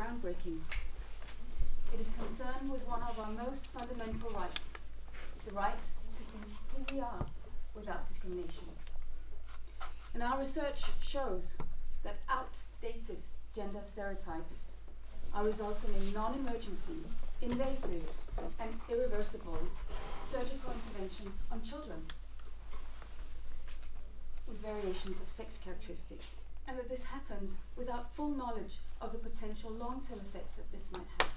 groundbreaking. It is concerned with one of our most fundamental rights, the right to be who we are without discrimination. And our research shows that outdated gender stereotypes are resulting in non-emergency, invasive, and irreversible surgical interventions on children with variations of sex characteristics, and that this happens without full knowledge of the potential long-term effects that this might have.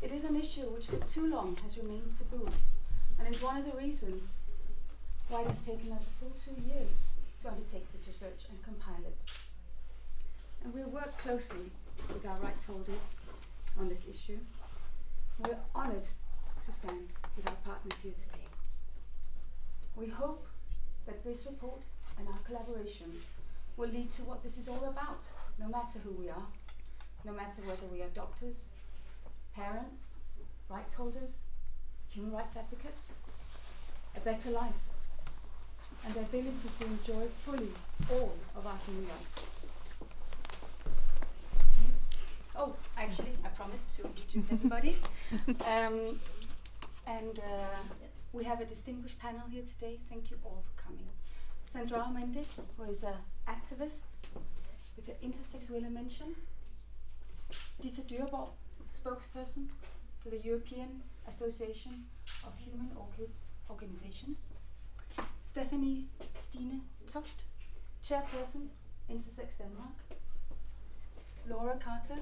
It is an issue which for too long has remained taboo, and is one of the reasons why it has taken us a full 2 years to undertake this research and compile it. And we'll work closely with our rights holders on this issue. We're honored to stand with our partners here today. We hope that this report and our collaboration will lead to what this is all about, no matter who we are, no matter whether we are doctors, parents, rights holders, human rights advocates, a better life, and the ability to enjoy fully all of our human rights. To you. Oh, actually, I promised to introduce everybody. We have a distinguished panel here today. Thank you all for coming. Sandra Mendig, who is an activist with the intersex mention. Dieter Dürborg, spokesperson for the European Association of Human Orchids Organizations. Stephanie Stine Toft, chairperson, Intersex Denmark. Laura Carter,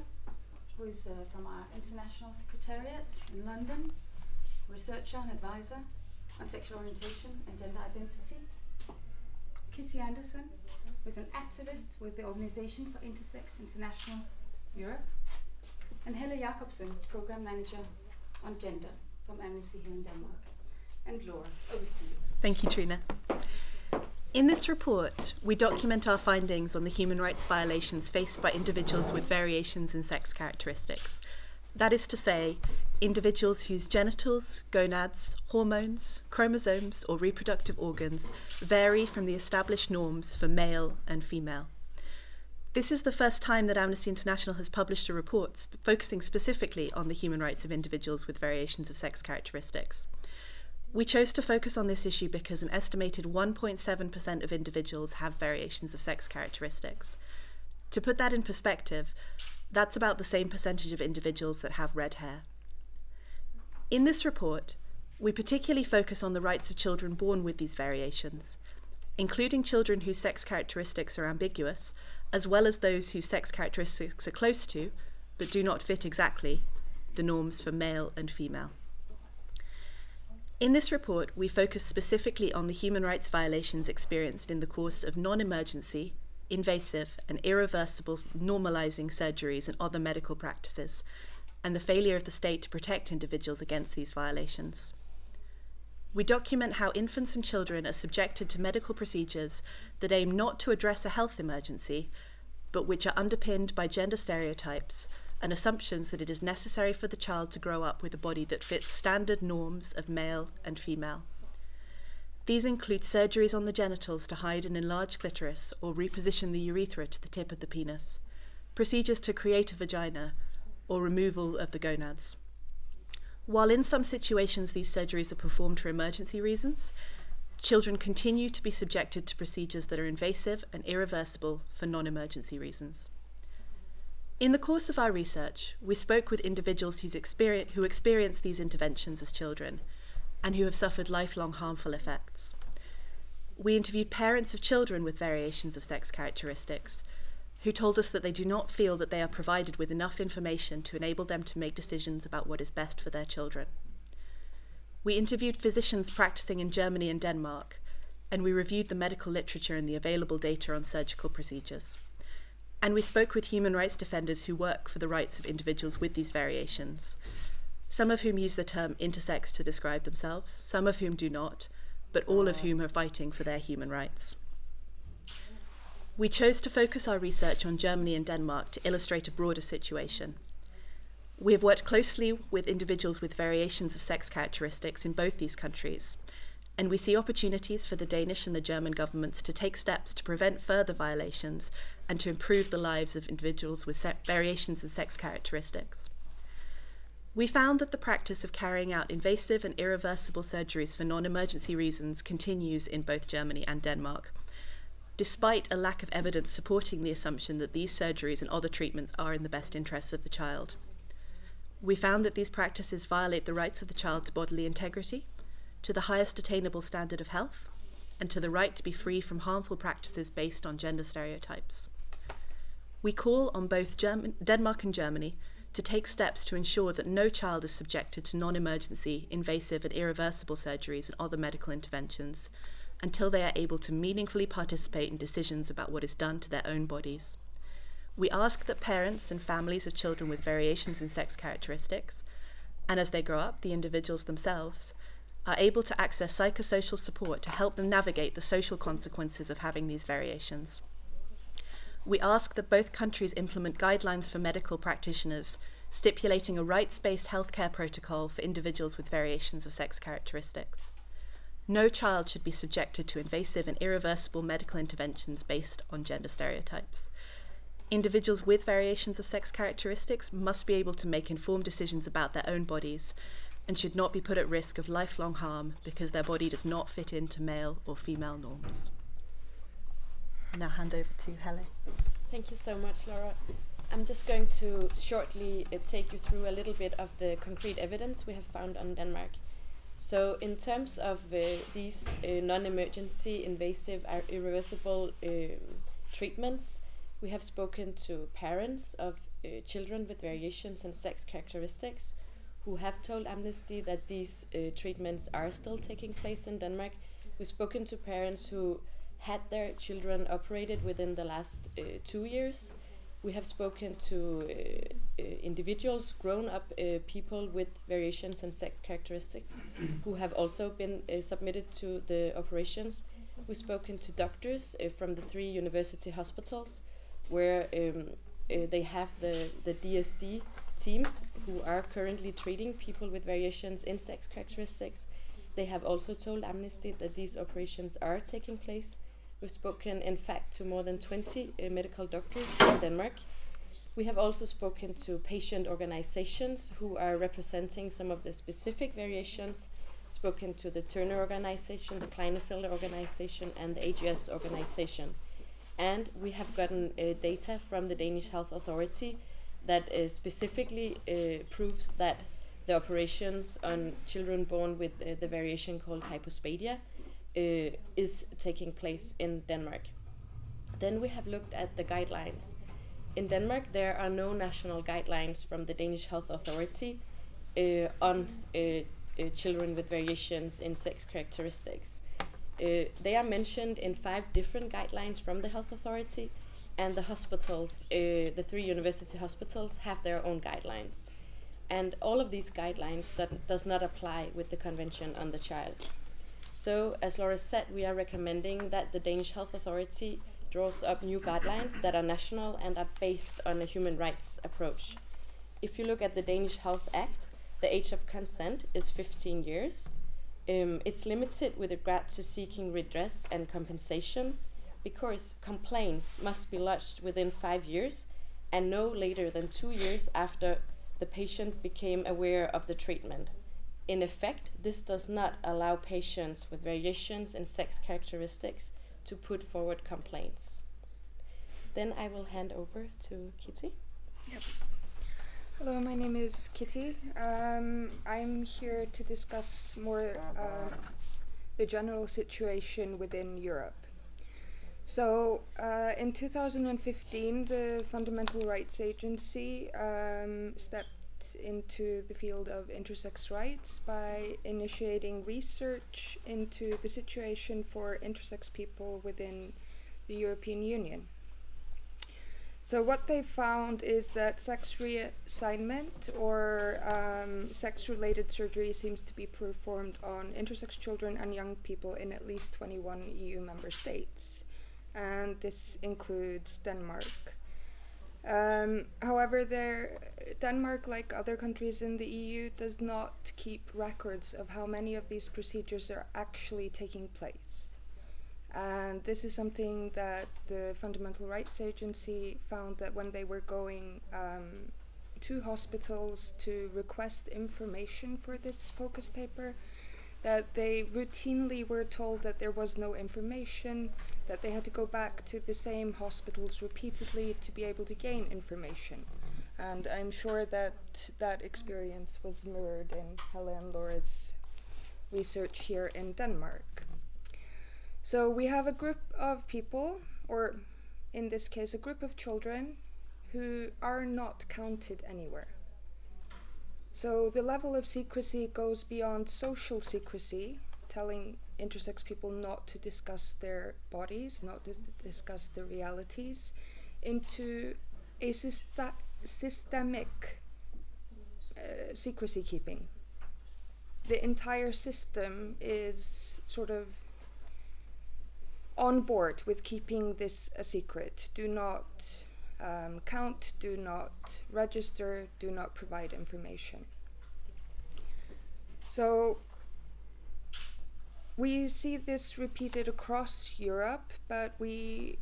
who is from our International Secretariat in London, researcher and advisor on sexual orientation and gender identity. Kitty Anderson, who is an activist with the Organization for Intersex International Europe. And Helle Jacobsen, program manager on gender from Amnesty here in Denmark. And Laura, over to you. Thank you, Trina. In this report, we document our findings on the human rights violations faced by individuals with variations in sex characteristics. That is to say, individuals whose genitals, gonads, hormones, chromosomes, or reproductive organs vary from the established norms for male and female. This is the first time that Amnesty International has published a report focusing specifically on the human rights of individuals with variations of sex characteristics. We chose to focus on this issue because an estimated 1.7% of individuals have variations of sex characteristics. To put that in perspective, that's about the same percentage of individuals that have red hair. In this report, we particularly focus on the rights of children born with these variations, including children whose sex characteristics are ambiguous, as well as those whose sex characteristics are close to, but do not fit exactly, the norms for male and female. In this report, we focus specifically on the human rights violations experienced in the course of non-emergency, invasive, and irreversible normalizing surgeries and other medical practices, and the failure of the state to protect individuals against these violations. We document how infants and children are subjected to medical procedures that aim not to address a health emergency, but which are underpinned by gender stereotypes and assumptions that it is necessary for the child to grow up with a body that fits standard norms of male and female. These include surgeries on the genitals to hide an enlarged clitoris or reposition the urethra to the tip of the penis, procedures to create a vagina, or removal of the gonads. While in some situations these surgeries are performed for emergency reasons, children continue to be subjected to procedures that are invasive and irreversible for non-emergency reasons. In the course of our research, we spoke with individuals who experienced these interventions as children and who have suffered lifelong harmful effects. We interviewed parents of children with variations of sex characteristics who told us that they do not feel that they are provided with enough information to enable them to make decisions about what is best for their children. We interviewed physicians practicing in Germany and Denmark, and we reviewed the medical literature and the available data on surgical procedures. And we spoke with human rights defenders who work for the rights of individuals with these variations, some of whom use the term intersex to describe themselves, some of whom do not, but all of whom are fighting for their human rights. We chose to focus our research on Germany and Denmark to illustrate a broader situation. We have worked closely with individuals with variations of sex characteristics in both these countries, and we see opportunities for the Danish and the German governments to take steps to prevent further violations and to improve the lives of individuals with variations in sex characteristics. We found that the practice of carrying out invasive and irreversible surgeries for non-emergency reasons continues in both Germany and Denmark, despite a lack of evidence supporting the assumption that these surgeries and other treatments are in the best interests of the child. We found that these practices violate the rights of the child to bodily integrity, to the highest attainable standard of health, and to the right to be free from harmful practices based on gender stereotypes. We call on both Denmark and Germany to take steps to ensure that no child is subjected to non-emergency, invasive and irreversible surgeries and other medical interventions until they are able to meaningfully participate in decisions about what is done to their own bodies. We ask that parents and families of children with variations in sex characteristics, and as they grow up, the individuals themselves, are able to access psychosocial support to help them navigate the social consequences of having these variations. We ask that both countries implement guidelines for medical practitioners, stipulating a rights-based healthcare protocol for individuals with variations of sex characteristics. No child should be subjected to invasive and irreversible medical interventions based on gender stereotypes. Individuals with variations of sex characteristics must be able to make informed decisions about their own bodies and should not be put at risk of lifelong harm because their body does not fit into male or female norms. Now hand over to Helle. Thank you so much, Laura. I'm just going to shortly take you through a little bit of the concrete evidence we have found on Denmark. So in terms of these non-emergency, invasive, irreversible treatments, we have spoken to parents of children with variations in sex characteristics who have told Amnesty that these treatments are still taking place in Denmark. We've spoken to parents who had their children operated within the last 2 years. We have spoken to individuals, grown-up people with variations in sex characteristics who have also been submitted to the operations. We've spoken to doctors from the 3 university hospitals where they have the DSD teams who are currently treating people with variations in sex characteristics. They have also told Amnesty that these operations are taking place. We've spoken, in fact, to more than 20 medical doctors in Denmark. We have also spoken to patient organizations who are representing some of the specific variations, spoken to the Turner organization, the Klinefelter organization, and the AGS organization. And we have gotten data from the Danish Health Authority that specifically proves that the operations on children born with the variation called hypospadia is taking place in Denmark. Then we have looked at the guidelines. In Denmark, there are no national guidelines from the Danish Health Authority on children with variations in sex characteristics. They are mentioned in 5 different guidelines from the Health Authority, and the hospitals, the 3 university hospitals, have their own guidelines. And all of these guidelines does not apply with the Convention on the Child. So, as Laura said, we are recommending that the Danish Health Authority draws up new guidelines that are national and are based on a human rights approach. If you look at the Danish Health Act, the age of consent is 15 years. It's limited with regard to seeking redress and compensation because complaints must be lodged within 5 years and no later than 2 years after the patient became aware of the treatment. In effect, this does not allow patients with variations in sex characteristics to put forward complaints. Then I will hand over to Kitty. Yep. Hello, my name is Kitty. I'm here to discuss more the general situation within Europe. So, in 2015, the Fundamental Rights Agency stepped into the field of intersex rights by initiating research into the situation for intersex people within the European Union. So what they found is that sex reassignment or sex-related surgery seems to be performed on intersex children and young people in at least 21 EU member states, and this includes Denmark. However, Denmark, like other countries in the EU, does not keep records of how many of these procedures are actually taking place. And this is something that the Fundamental Rights Agency found, that when they were going to hospitals to request information for this focus paper, that they routinely were told that there was no information, that they had to go back to the same hospitals repeatedly to be able to gain information. And I'm sure that that experience was mirrored in Helle and Laura's research here in Denmark. So we have a group of people, or in this case a group of children, who are not counted anywhere. So the level of secrecy goes beyond social secrecy, telling intersex people not to discuss their bodies, not to discuss their realities, into a systemic secrecy keeping. The entire system is sort of on board with keeping this a secret. Do not count, do not register, do not provide information. So we see this repeated across Europe, but we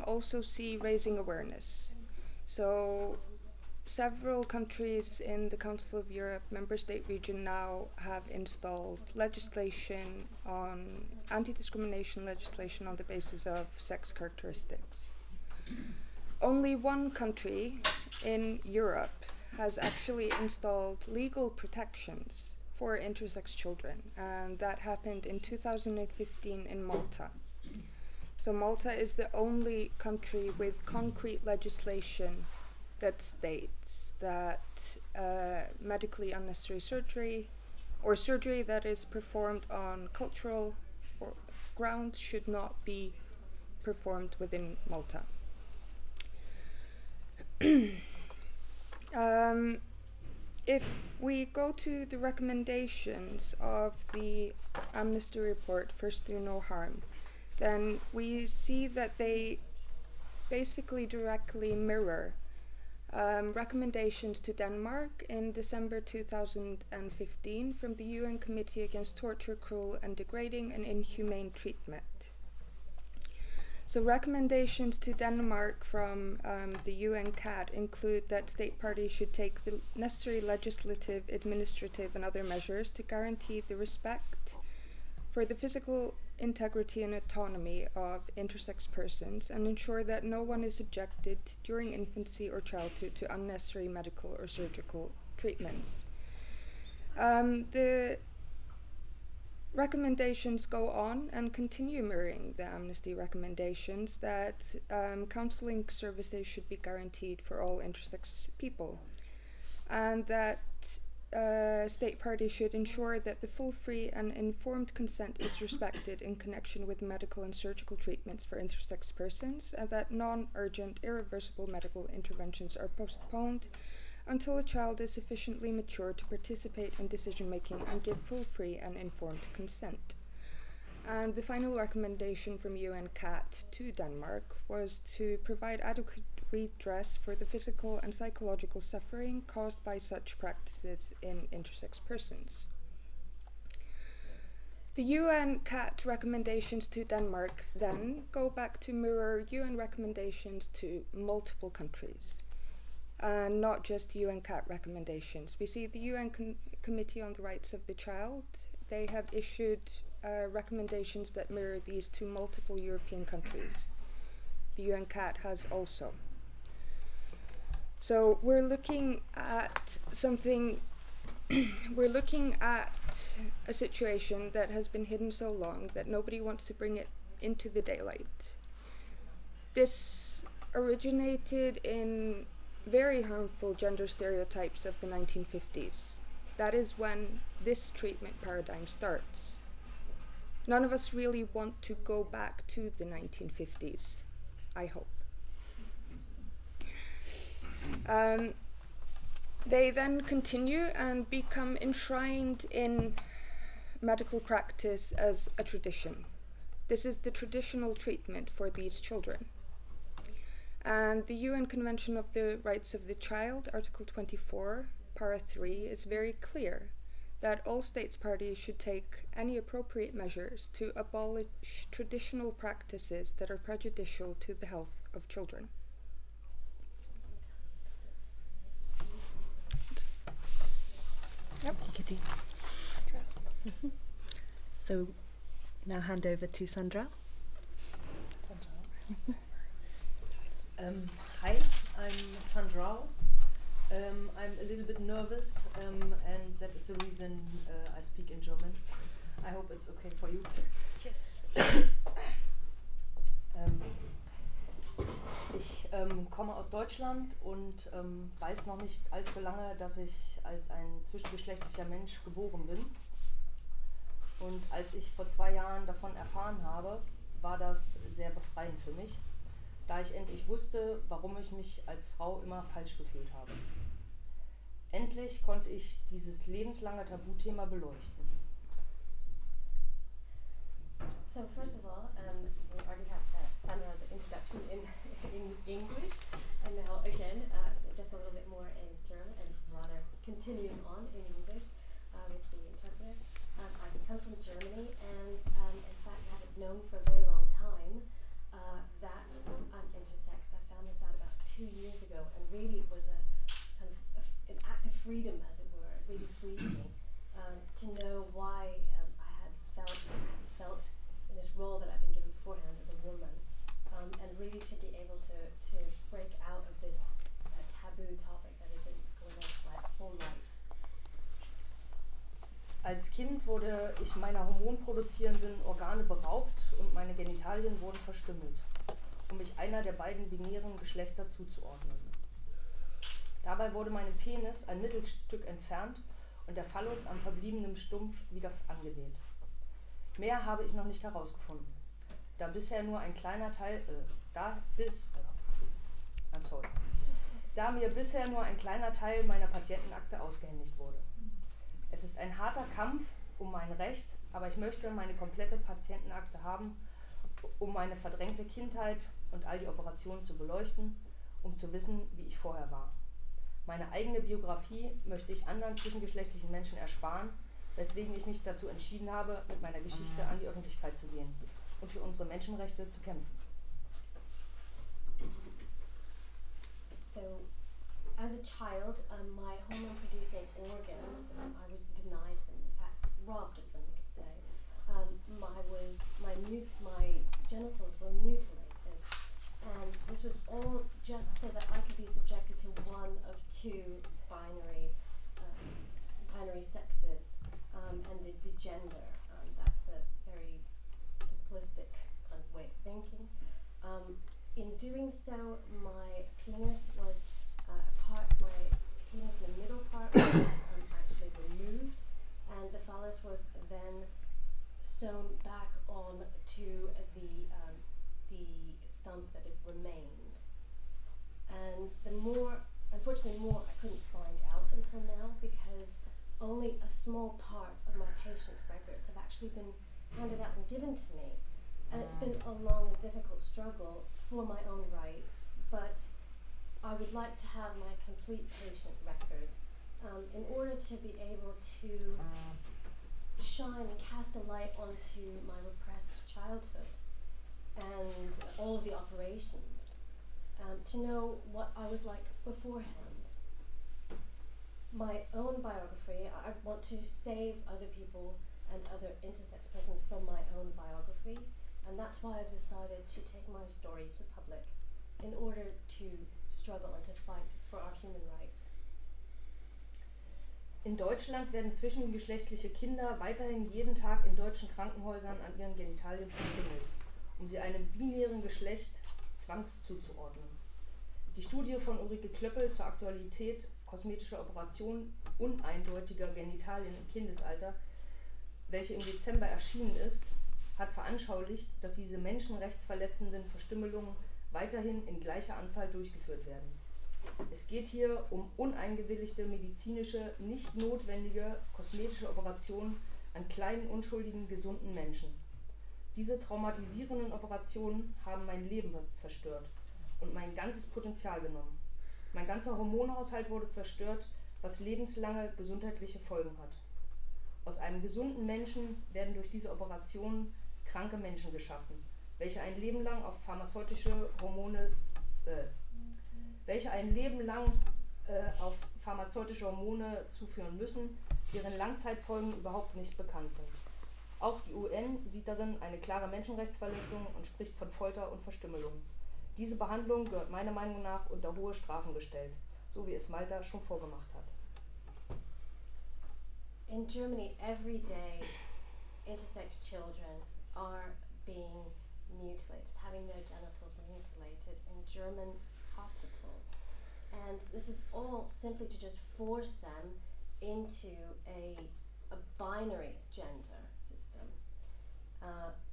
also see raising awareness. So several countries in the Council of Europe member state region now have installed legislation on anti-discrimination legislation on the basis of sex characteristics. Only one country in Europe has actually installed legal protections for intersex children, and that happened in 2015 in Malta. So Malta is the only country with concrete legislation that states that medically unnecessary surgery, or surgery that is performed on cultural grounds, should not be performed within Malta. If we go to the recommendations of the Amnesty report, First Do No Harm, then we see that they basically directly mirror recommendations to Denmark in December 2015 from the UN Committee Against Torture, Cruel and Degrading and Inhumane Treatment. So recommendations to Denmark from the UN CAT include that state parties should take the necessary legislative, administrative and other measures to guarantee the respect for the physical integrity and autonomy of intersex persons and ensure that no one is subjected during infancy or childhood to unnecessary medical or surgical treatments. The recommendations go on and continue mirroring the Amnesty recommendations that counseling services should be guaranteed for all intersex people, and that state parties should ensure that the full, free and informed consent is respected in connection with medical and surgical treatments for intersex persons, and that non-urgent, irreversible medical interventions are postponed until a child is sufficiently mature to participate in decision-making and give full, free and informed consent. And the final recommendation from UN CAT to Denmark was to provide adequate redress for the physical and psychological suffering caused by such practices in intersex persons. The UN CAT recommendations to Denmark then go back to mirror UN recommendations to multiple countries, and not just UN CAT recommendations. We see the UN Committee on the Rights of the Child, they have issued recommendations that mirror these to multiple European countries. The UN CAT has also. So we're looking at something, we're looking at a situation that has been hidden so long that nobody wants to bring it into the daylight. This originated in very harmful gender stereotypes of the 1950s. That is when this treatment paradigm starts. None of us really want to go back to the 1950s, I hope. They then continue and become enshrined in medical practice as a tradition. This is the traditional treatment for these children. And the UN Convention of the Rights of the Child, Article 24, Para 3, is very clear that all states parties should take any appropriate measures to abolish traditional practices that are prejudicial to the health of children. Yep. Thank you, Kitty. So now hand over to Sandra. Hi, I'm Sandra. I'm a little bit nervous, and that is the reason I speak in German. I hope it's okay for you. Yes. Ich komme aus Deutschland und weiß noch nicht allzu lange, dass ich als ein zwischengeschlechtlicher Mensch geboren bin. Und als ich vor 2 Jahren davon erfahren habe, war das sehr befreiend für mich, da ich endlich wusste, warum ich mich als Frau immer falsch gefühlt habe. Endlich konnte ich dieses lebenslange Tabuthema beleuchten. So first of all, we already have Sandra's introduction in English, and now again, just a little bit more in German, and rather continuing on in English with the interpreter. I come from Germany, and in fact haven't known for a very long time that I'm intersex. I found this out about 2 years ago, and really it was a kind of an act of freedom, as it were. It really freed me to know why I had felt in this role that I've been given beforehand as a woman, and really to be able to break out of this taboo topic that had been going on for my whole life. Als Kind wurde ich meiner hormonproduzierenden Organe beraubt und meine Genitalien wurden verstümmelt, um mich einer der beiden binären Geschlechter zuzuordnen. Dabei wurde meinem Penis ein Mittelstück entfernt und der Phallus am verbliebenen Stumpf wieder angenäht. Mehr habe ich noch nicht herausgefunden, da mir bisher nur ein kleiner Teil meiner Patientenakte ausgehändigt wurde. Es ist ein harter Kampf um mein Recht, aber ich möchte meine komplette Patientenakte haben, um meine verdrängte Kindheit und all die Operationen zu beleuchten, um zu wissen, wie ich vorher war. Meine eigene Biografie möchte ich anderen zwischengeschlechtlichen Menschen ersparen, weswegen ich mich dazu entschieden habe, mit meiner Geschichte an die Öffentlichkeit zu gehen und für unsere Menschenrechte zu kämpfen. So, as a child, my hormone-producing organs, I was denied them, in fact, robbed of them, you could say. My genitals were mutilated, and this was all just so that I could be subjected to one of 2 binary sexes, and the gender. That's a very simplistic kind of way of thinking. In doing so, my penis was my penis in the middle part was actually removed, and the phallus was then sewn back on to the stump that had remained. And unfortunately more I couldn't find out until now, because only a small part of my patient records have actually been handed out and given to me. And it's been a long and difficult struggle for my own rights, but I would like to have my complete patient record in order to be able to shine and cast a light onto my repressed childhood and all of the operations, to know what I was like beforehand. My own biography, I want to save other people and other intersex persons from my own biography, and that's why I've decided to take my story to public in order to struggle and to fight for our human rights. In Deutschland werden zwischengeschlechtliche Kinder weiterhin jeden Tag in deutschen Krankenhäusern an ihren Genitalien verstümmelt, um sie einem binären Geschlecht zuzuordnen. Die Studie von Ulrike Klöppel zur Aktualität kosmetischer Operationen uneindeutiger Genitalien im Kindesalter, welche im Dezember erschienen ist, hat veranschaulicht, dass diese menschenrechtsverletzenden Verstümmelungen weiterhin in gleicher Anzahl durchgeführt werden. Es geht hier um uneingewilligte medizinische, nicht notwendige kosmetische Operationen an kleinen, unschuldigen, gesunden Menschen. Diese traumatisierenden Operationen haben mein Leben zerstört und mein ganzes Potenzial genommen. Mein ganzer Hormonhaushalt wurde zerstört, was lebenslange gesundheitliche Folgen hat. Aus einem gesunden Menschen werden durch diese Operationen kranke Menschen geschaffen, welche ein Leben lang auf pharmazeutische Hormone zuführen müssen, deren Langzeitfolgen überhaupt nicht bekannt sind. Auch die UN sieht darin eine klare Menschenrechtsverletzung und spricht von Folter und Verstümmelung. Diese Behandlung gehört meiner Meinung nach unter hohe Strafen gestellt, so wie es Malta schon vorgemacht hat. In Germany, every day, intersex children are being mutilated, having their genitals mutilated in German hospitals. And this is all simply to just force them into a binary gender system.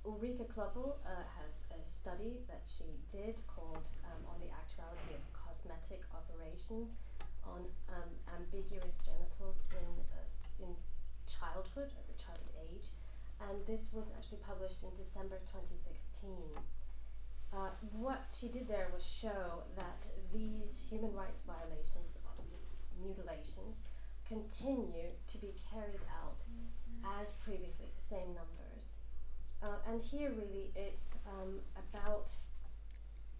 Ulrike Kloppel has a study that she did called On the Actuality of Cosmetic Operations on ambiguous genitals in childhood, at the childhood age, and this was actually published in December 2016. What she did there was show that these human rights violations, these mutilations, continue to be carried out as previously, the same numbers. And here really it's about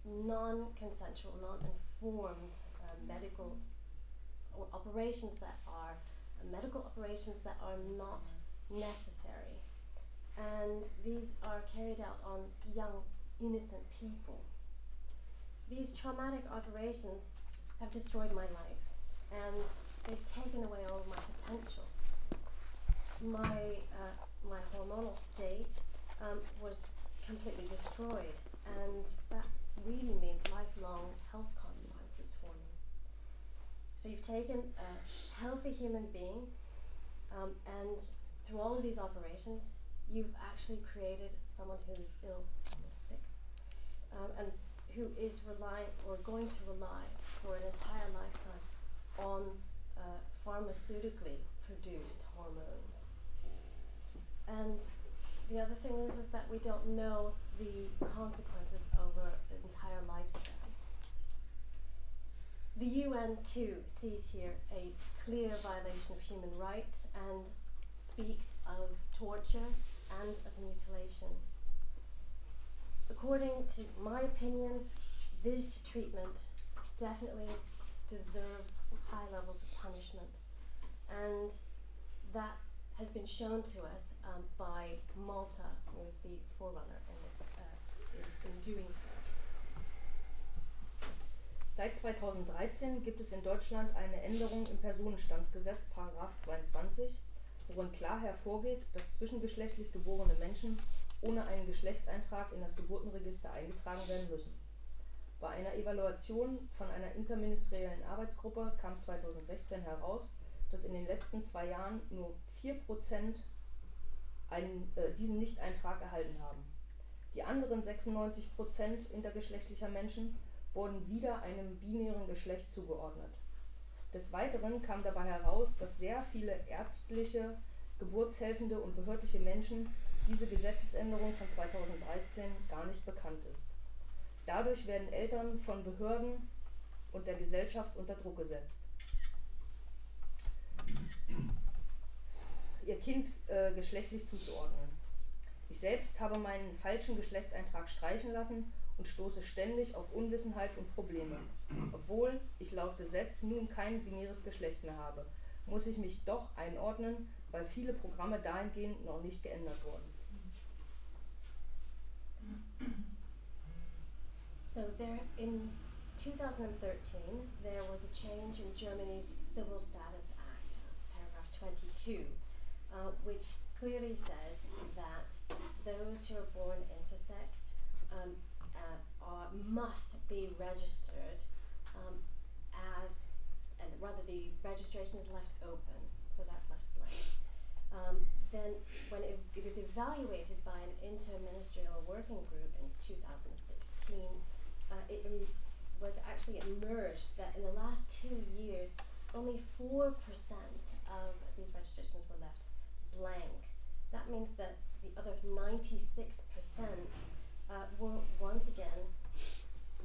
non-consensual, non-informed medical operations that are not necessary. And these are carried out on young, innocent people. These traumatic operations have destroyed my life, and they've taken away all of my potential. My hormonal state was completely destroyed, and that really means lifelong health consequences for me. So you've taken a healthy human being, and through all of these operations, you've actually created someone who's ill, who's sick, and who is relying or going to rely for an entire lifetime on pharmaceutically produced hormones. And the other thing is that we don't know the consequences over an entire lifespan. The UN too sees here a clear violation of human rights and speaks of torture and of mutilation. According to my opinion, this treatment definitely deserves high levels of punishment, and that has been shown to us by Malta, who is the forerunner in this, in doing so. Seit 2013 gibt es in Deutschland eine Änderung im Personenstandsgesetz, § 22, worin klar hervorgeht, dass zwischengeschlechtlich geborene Menschen ohne einen Geschlechtseintrag in das Geburtenregister eingetragen werden müssen. Bei einer Evaluation von einer interministeriellen Arbeitsgruppe kam 2016 heraus, dass in den letzten 2 Jahren nur 4% diesen Nicht-Eintrag erhalten haben. Die anderen 96% intergeschlechtlicher Menschen wurden wieder einem binären Geschlecht zugeordnet. Des Weiteren kam dabei heraus, dass sehr viele ärztliche, geburtshelfende und behördliche Menschen diese Gesetzesänderung von 2013 gar nicht bekannt ist. Dadurch werden Eltern von Behörden und der Gesellschaft unter Druck gesetzt, ihr Kind geschlechtlich zuzuordnen. Ich selbst habe meinen falschen Geschlechtseintrag streichen lassen und stoße ständig auf Unwissenheit und Probleme. Obwohl ich laut Gesetz nun kein binäres Geschlecht mehr habe, muss ich mich doch einordnen, weil viele Programme dahingehend noch nicht geändert wurden. So there, in 2013, there was a change in Germany's Civil Status Act, paragraph 22, which clearly says that those who are born intersex must be registered as, and rather the registration is left open, so that's left blank. Then when it was evaluated by an interministerial working group in 2016, it was actually emerged that in the last 2 years, only 4% of these registrations were left blank. That means that the other 96% were once again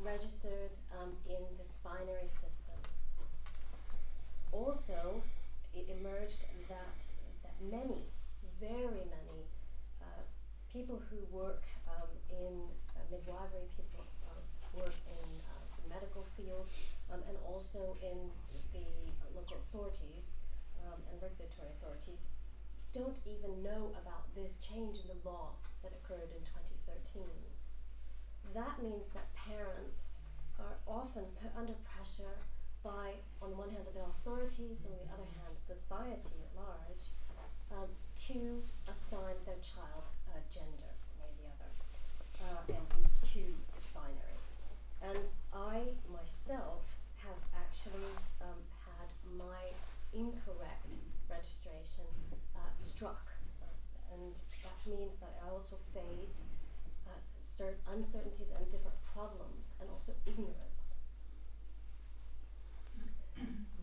registered in this binary system. Also, it emerged that many, very many people who work in midwifery, people work in the medical field, and also in the local authorities and regulatory authorities don't even know about this change in the law that occurred in 2013. That means that parents are often put under pressure by, on the one hand, the authorities, and on the other hand, society at large, to assign their child a gender, one way or the other, and these two is binary. And I myself have actually had my incorrect registration struck, and that means that I also face uncertainties and different problems, and also ignorance.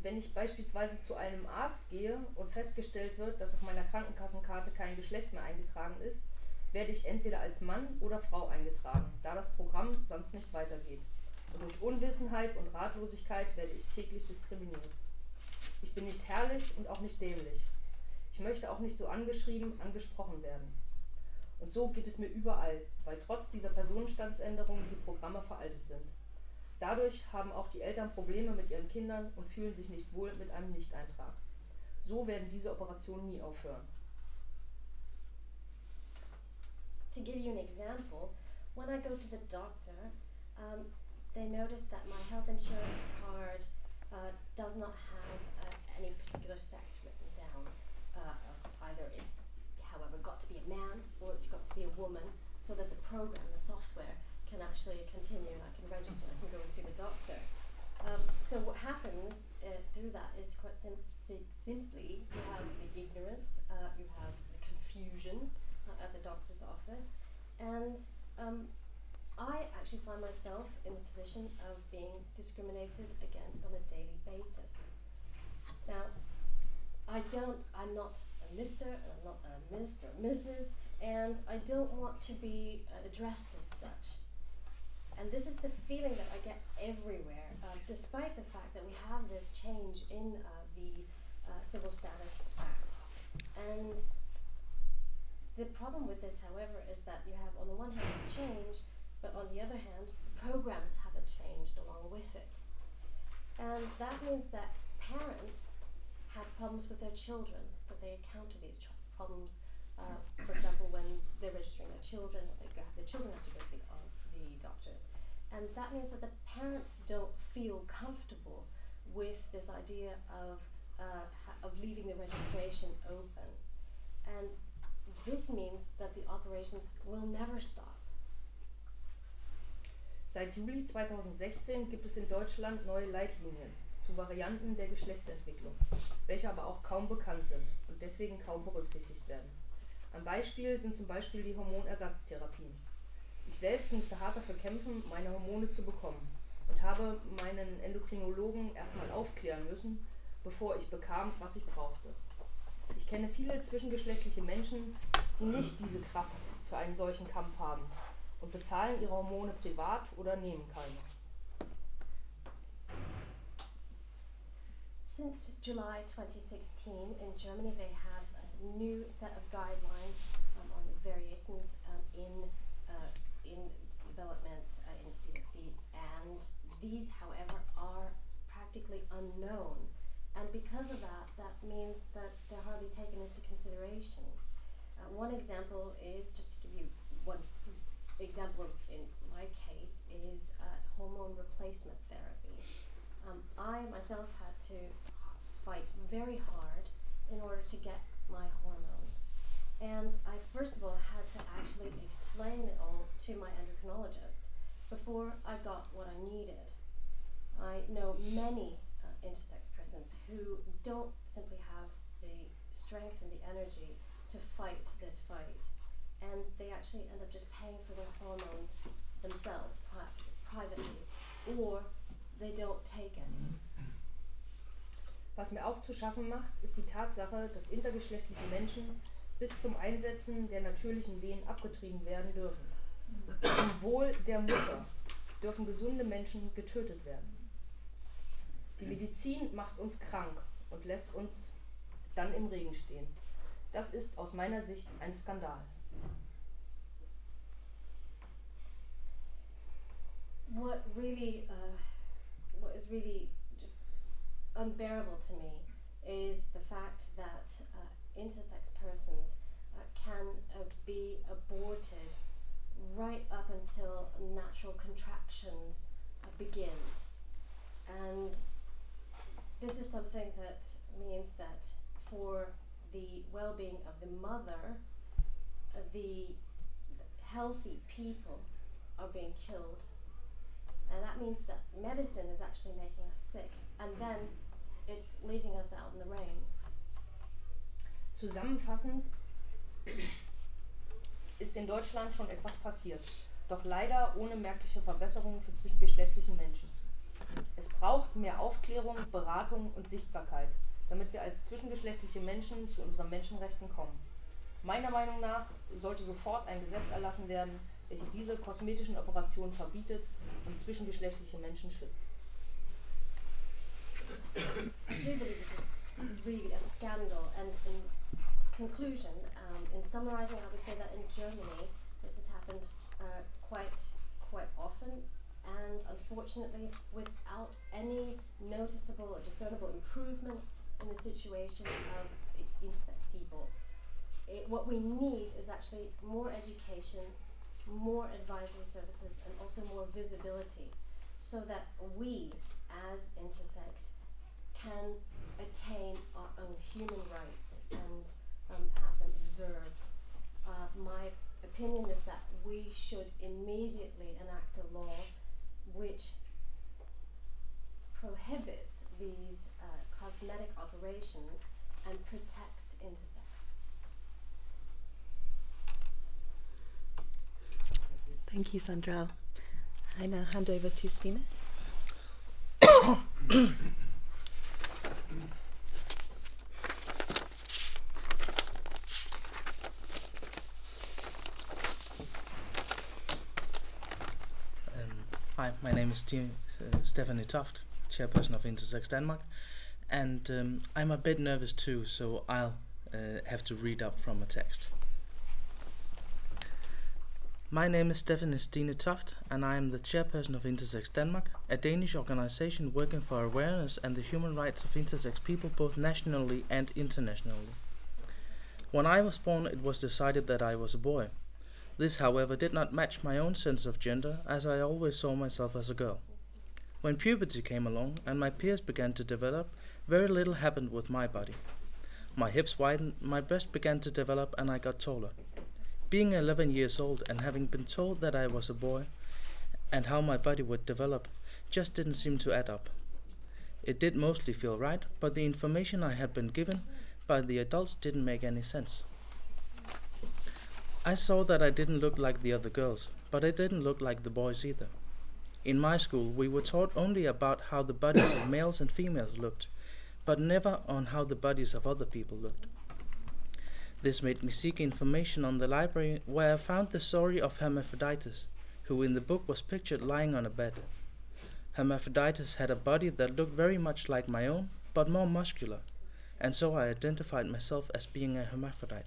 Wenn ich beispielsweise zu einem Arzt gehe und festgestellt wird, dass auf meiner Krankenkassenkarte kein Geschlecht mehr eingetragen ist, werde ich entweder als Mann oder Frau eingetragen, da das Programm sonst nicht weitergeht. Und durch Unwissenheit und Ratlosigkeit werde ich täglich diskriminiert. Ich bin nicht herrlich und auch nicht dämlich. Ich möchte auch nicht so angeschrieben, angesprochen werden. Und so geht es mir überall, weil trotz dieser Personenstandsänderungen die Programme veraltet sind. Dadurch haben auch die Eltern Probleme mit ihren Kindern und fühlen sich nicht wohl mit einem Nicht-Eintrag. So werden diese Operationen nie aufhören. To give you an example, when I go to the doctor, they notice that my health insurance card does not have any particular sex written down. Either it's, however, got to be a man or it's got to be a woman, so that the program, the software, can actually continue, and I can register, I can go and see the doctor. So what happens through that is quite simply, you have the ignorance, you have the confusion at the doctor's office, and I actually find myself in the position of being discriminated against on a daily basis. Now, I'm not a Mr. and I'm not a Miss or Mrs. and I don't want to be addressed as such. And this is the feeling that I get everywhere, despite the fact that we have this change in the Civil Status Act. And the problem with this, however, is that you have, on the one hand, it's change, but on the other hand, programs haven't changed along with it. And that means that parents have problems with their children, that they account to these problems. For example, when they're registering their children, the children have to go to the doctors. And that means that the parents don't feel comfortable with this idea of leaving the registration open. And this means that the operations will never stop. Seit Juli 2016 gibt es in Deutschland neue Leitlinien zu Varianten der Geschlechtsentwicklung, welche aber auch kaum bekannt sind und deswegen kaum berücksichtigt werden. Ein Beispiel sind zum Beispiel die Hormonersatztherapien. Ich selbst musste hart dafür kämpfen, meine Hormone zu bekommen und habe meinen Endokrinologen erstmal aufklären müssen, bevor ich bekam, was ich brauchte. Ich kenne viele zwischengeschlechtliche Menschen, die nicht diese Kraft für einen solchen Kampf haben und bezahlen ihre Hormone privat oder nehmen keine. Since July 2016, in Germany they have a new set of guidelines on the variations in development in DSD, and these, however, are practically unknown. And because of that, that means that they're hardly taken into consideration. One example is, just to give you one example of, in my case, is hormone replacement therapy. I myself had to fight very hard in order to get my hormones. And I first of all had to actually explain it all to my endocrinologist before I got what I needed. I know many intersex persons who don't simply have the strength and the energy to fight this fight, and they actually end up just paying for their hormones themselves privately, or they don't take any. Was mir auch zu schaffen macht, ist die Tatsache, dass intergeschlechtliche Menschen bis zum Einsetzen der natürlichen Wehen abgetrieben werden dürfen. Zum Wohl der Mutter dürfen gesunde Menschen getötet werden. Die Medizin macht uns krank und lässt uns dann im Regen stehen. Das ist aus meiner Sicht ein Skandal. What is really just unbearable to me is the fact that intersex persons can be aborted right up until natural contractions begin. And this is something that means that for the well-being of the mother, the healthy people are being killed. And that means that medicine is actually making us sick, and then it's leaving us out in the rain. Zusammenfassend ist in Deutschland schon etwas passiert, doch leider ohne merkliche Verbesserungen für zwischengeschlechtliche Menschen. Es braucht mehr Aufklärung, Beratung und Sichtbarkeit, damit wir als zwischengeschlechtliche Menschen zu unseren Menschenrechten kommen. Meiner Meinung nach sollte sofort ein Gesetz erlassen werden, welches diese kosmetischen Operationen verbietet und zwischengeschlechtliche Menschen schützt. I do believe this is really a scandal, and in conclusion, in summarizing, I would say that in Germany this has happened quite often, and unfortunately without any noticeable or discernible improvement in the situation of intersex people. What we need is actually more education, more advisory services, and also more visibility, so that we as intersex can attain our own human rights and have them observed. My opinion is that we should immediately enact a law which prohibits these cosmetic operations and protects intersex. Thank you, Sandra. I now hand over to Stina. Hi, my name is Stephanie Toft, chairperson of Intersex Denmark, and I'm a bit nervous too, so I'll have to read up from a text. My name is Stephanie Stine Toft, and I am the chairperson of Intersex Denmark, a Danish organization working for awareness and the human rights of intersex people both nationally and internationally. When I was born, it was decided that I was a boy. This, however, did not match my own sense of gender, as I always saw myself as a girl. When puberty came along and my peers began to develop, very little happened with my body. My hips widened, my breast began to develop, and I got taller. Being 11 years old and having been told that I was a boy and how my body would develop just didn't seem to add up. It did mostly feel right, but the information I had been given by the adults didn't make any sense. I saw that I didn't look like the other girls, but I didn't look like the boys either. In my school, we were taught only about how the bodies of males and females looked, but never on how the bodies of other people looked. This made me seek information on the library, where I found the story of Hermaphroditus, who in the book was pictured lying on a bed. Hermaphroditus had a body that looked very much like my own, but more muscular, and so I identified myself as being a hermaphrodite.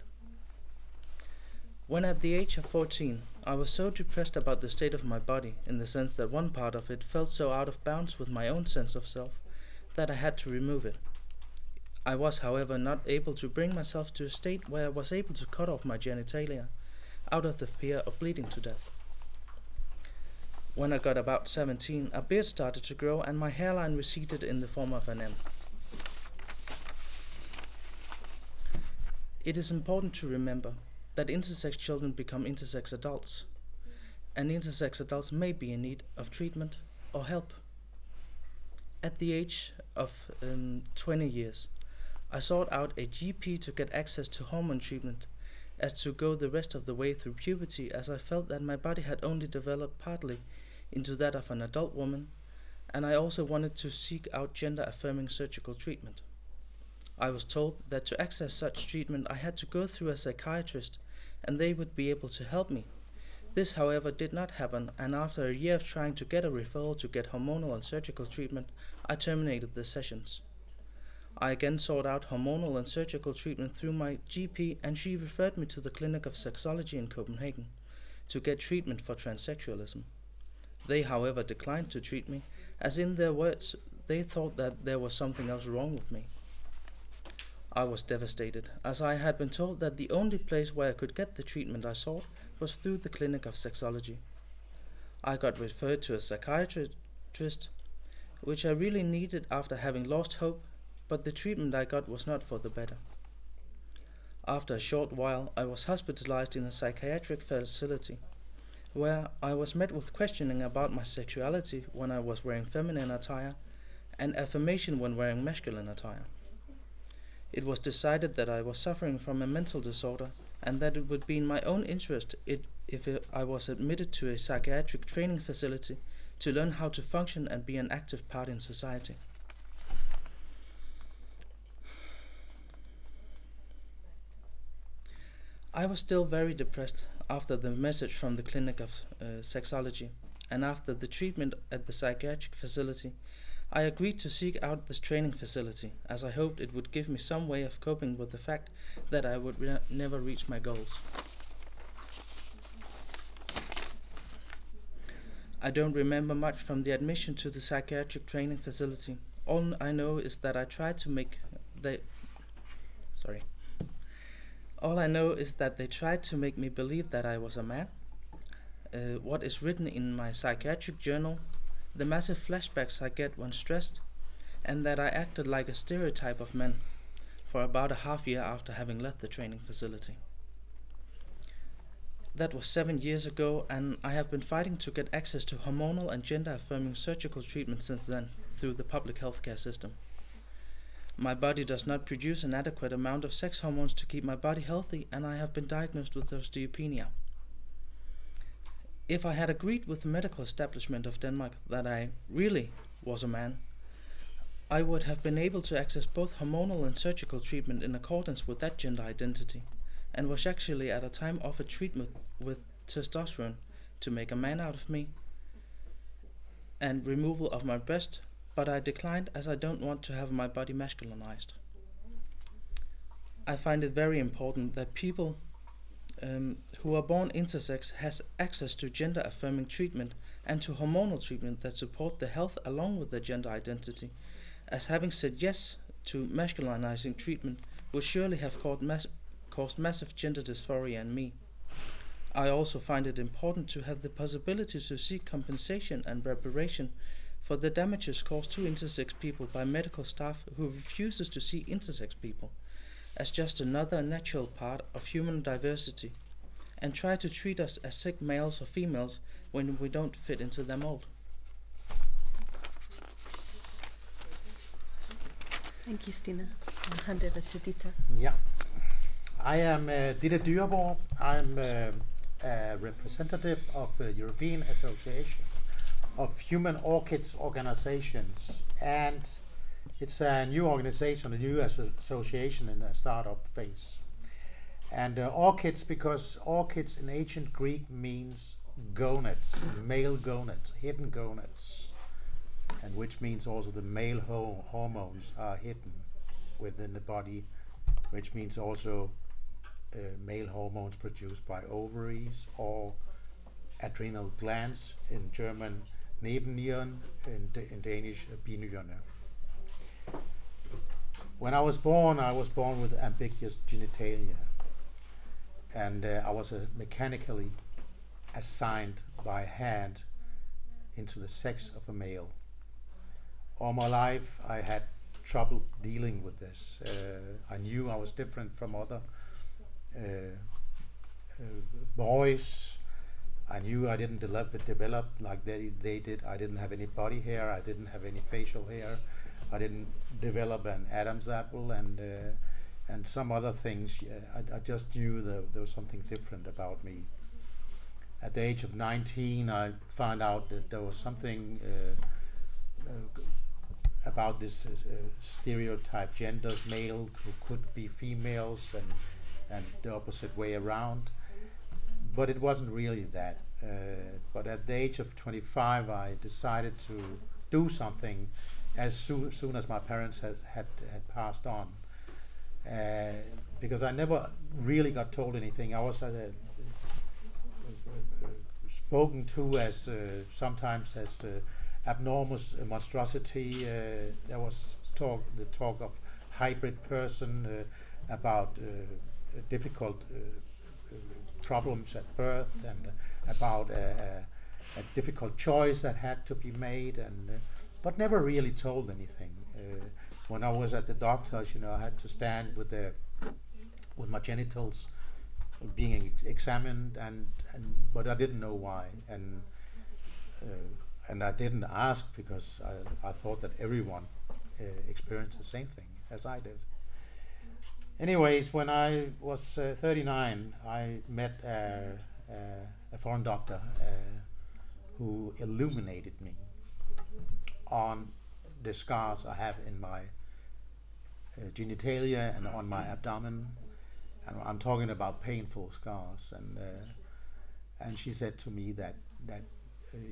When at the age of 14, I was so depressed about the state of my body, in the sense that one part of it felt so out of bounds with my own sense of self, that I had to remove it. I was, however, not able to bring myself to a state where I was able to cut off my genitalia, out of the fear of bleeding to death. When I got about 17, a beard started to grow and my hairline receded in the form of an M. It is important to remember that intersex children become intersex adults, and intersex adults may be in need of treatment or help. At the age of 20 years, I sought out a GP to get access to hormone treatment, as to go the rest of the way through puberty, as I felt that my body had only developed partly into that of an adult woman, and I also wanted to seek out gender-affirming surgical treatment. I was told that to access such treatment I had to go through a psychiatrist, and they would be able to help me. This, however, did not happen, and after a year of trying to get a referral to get hormonal and surgical treatment, I terminated the sessions. I again sought out hormonal and surgical treatment through my GP, and she referred me to the Clinic of Sexology in Copenhagen to get treatment for transsexualism. They, however, declined to treat me, as in their words, they thought that there was something else wrong with me. I was devastated, as I had been told that the only place where I could get the treatment I sought was through the Clinic of Sexology. I got referred to a psychiatrist, which I really needed after having lost hope, but the treatment I got was not for the better. After a short while, I was hospitalized in a psychiatric facility, where I was met with questioning about my sexuality when I was wearing feminine attire, and affirmation when wearing masculine attire. It was decided that I was suffering from a mental disorder, and that it would be in my own interest if I was admitted to a psychiatric training facility to learn how to function and be an active part in society. I was still very depressed after the message from the Clinic of Sexology, and after the treatment at the psychiatric facility, I agreed to seek out this training facility, as I hoped it would give me some way of coping with the fact that I would never reach my goals. I don't remember much from the admission to the psychiatric training facility. All I know is that they tried to make me believe that I was a man. What is written in my psychiatric journal, the massive flashbacks I get when stressed, and that I acted like a stereotype of men for about a half year after having left the training facility. That was 7 years ago, and I have been fighting to get access to hormonal and gender-affirming surgical treatment since then through the public healthcare system. My body does not produce an adequate amount of sex hormones to keep my body healthy, and I have been diagnosed with osteopenia. If I had agreed with the medical establishment of Denmark that I really was a man, I would have been able to access both hormonal and surgical treatment in accordance with that gender identity, and was actually at a time offered treatment with testosterone to make a man out of me and removal of my breast, but I declined as I don't want to have my body masculinized. I find it very important that people who are born intersex has access to gender-affirming treatment and to hormonal treatment that support their health along with their gender identity, as having said yes to masculinizing treatment would surely have caused massive gender dysphoria in me. I also find it important to have the possibility to seek compensation and reparation for the damages caused to intersex people by medical staff who refuses to see intersex people as just another natural part of human diversity, and try to treat us as sick males or females when we don't fit into their mold. Thank you, Stina. I'll hand over to Dita. Yeah. I am Dita Dyreborg. I'm a representative of the European Association of Human Orchids Organizations, and it's a new organization, a new association in a startup phase. And orchids, because orchids in ancient Greek means gonads, male gonads, hidden gonads, and which means also the male hormones are hidden within the body, which means also male hormones produced by ovaries or adrenal glands, in German Nebennieren, in Danish binyrerne. When I was born with ambiguous genitalia, and I was mechanically assigned by hand into the sex of a male. All my life I had trouble dealing with this. I knew I was different from other boys. I knew I didn't develop like they did. I didn't have any body hair, I didn't have any facial hair, I didn't develop an Adam's apple, and some other things. I just knew there was something different about me. At the age of 19, I found out that there was something about this stereotype genders, male who could be females, and the opposite way around. But it wasn't really that. But at the age of 25, I decided to do something as soon as my parents had passed on. Because I never really got told anything. I was spoken to as sometimes as abnormal monstrosity. There was the talk of hybrid person, about difficult problems at birth, and about a difficult choice that had to be made, and but never really told anything. When I was at the doctor's, I had to stand with my genitals being examined, but I didn't know why, and I didn't ask because I thought that everyone experienced the same thing as I did. Anyways, when I was 39, I met a foreign doctor who illuminated me on the scars I have in my genitalia and on my abdomen. And I'm talking about painful scars. And she said to me that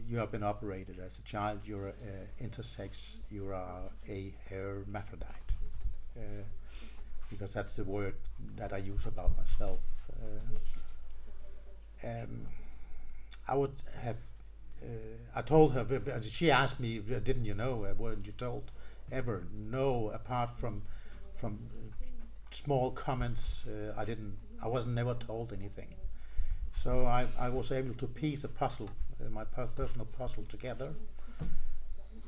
you have been operated as a child, you're intersex, you are a hermaphrodite. Because that's the word that I use about myself. I would have, I told her, but she asked me, didn't you know, weren't you told ever? No, apart from small comments, I was never told anything. So I was able to piece a puzzle, my personal puzzle together.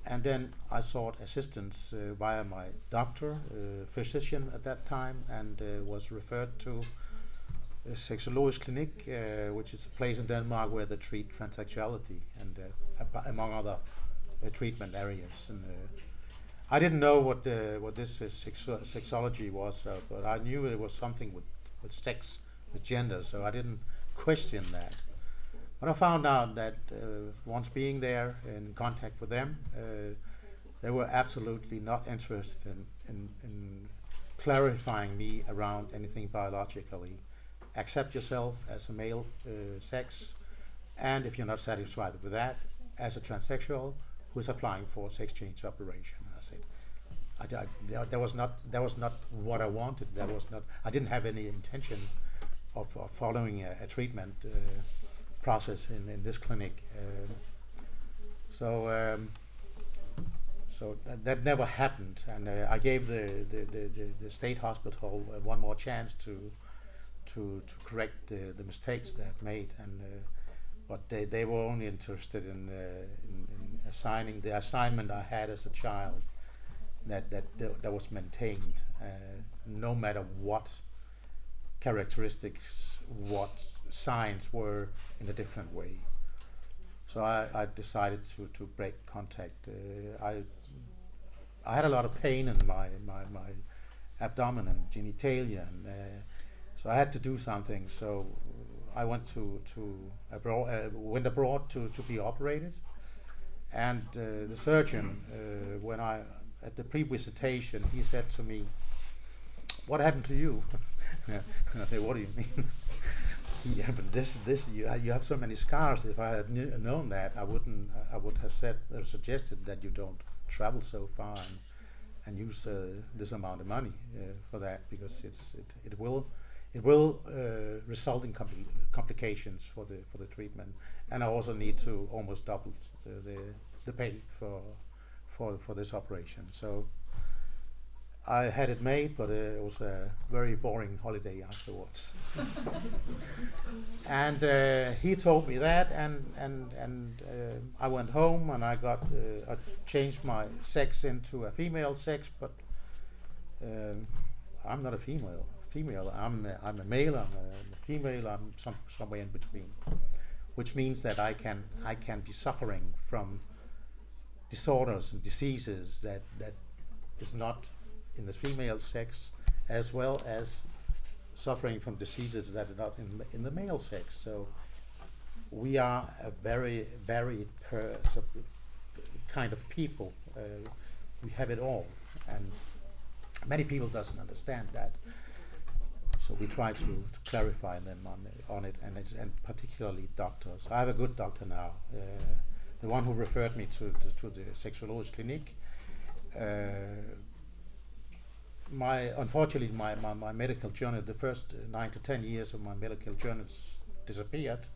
And then I sought assistance via my doctor, physician at that time, and was referred to a sexologisk clinic, which is a place in Denmark where they treat transsexuality and among other treatment areas. And I didn't know what this sexology was, but I knew it was something with sex, with gender, so I didn't question that. But I found out that once being there in contact with them, they were absolutely not interested in clarifying me around anything biologically. Accept yourself as a male sex, and if you're not satisfied with that, as a transsexual who is applying for sex change operation. I said, that was not what I wanted. I didn't have any intention of following a treatment process in this clinic. So that never happened, and I gave the state hospital one more chance to correct the mistakes they had made, and but they were only interested in assigning the assignment I had as a child, that was maintained, no matter what characteristics, what signs were in a different way. So I decided to break contact. I had a lot of pain in my abdomen and genitalia, and so I had to do something. So I went went abroad to be operated, and the surgeon, when at the pre-visitation, he said to me, "What happened to you?" And I said, "What do you mean?" Yeah, but you have so many scars. If I had known that, I would have said or suggested that you don't travel so far and use this amount of money for that, because it will result in complications for the treatment, and I also need to almost double the pay for this operation. So I had it made, but it was a very boring holiday afterwards. And he told me that, and I went home, and I changed my sex into a female sex, but I'm not a female. I'm a male. I'm a female. I'm somewhere in between, which means that I can be suffering from disorders and diseases that is not in the female sex, as well as suffering from diseases that are not in the male sex. So we are a very varied kind of people. We have it all, and many people doesn't understand that. So we try to clarify them on it, and particularly doctors. I have a good doctor now, the one who referred me to the Sexologisk Clinic. Unfortunately, my medical journal, the first 9 to 10 years of my medical journals disappeared,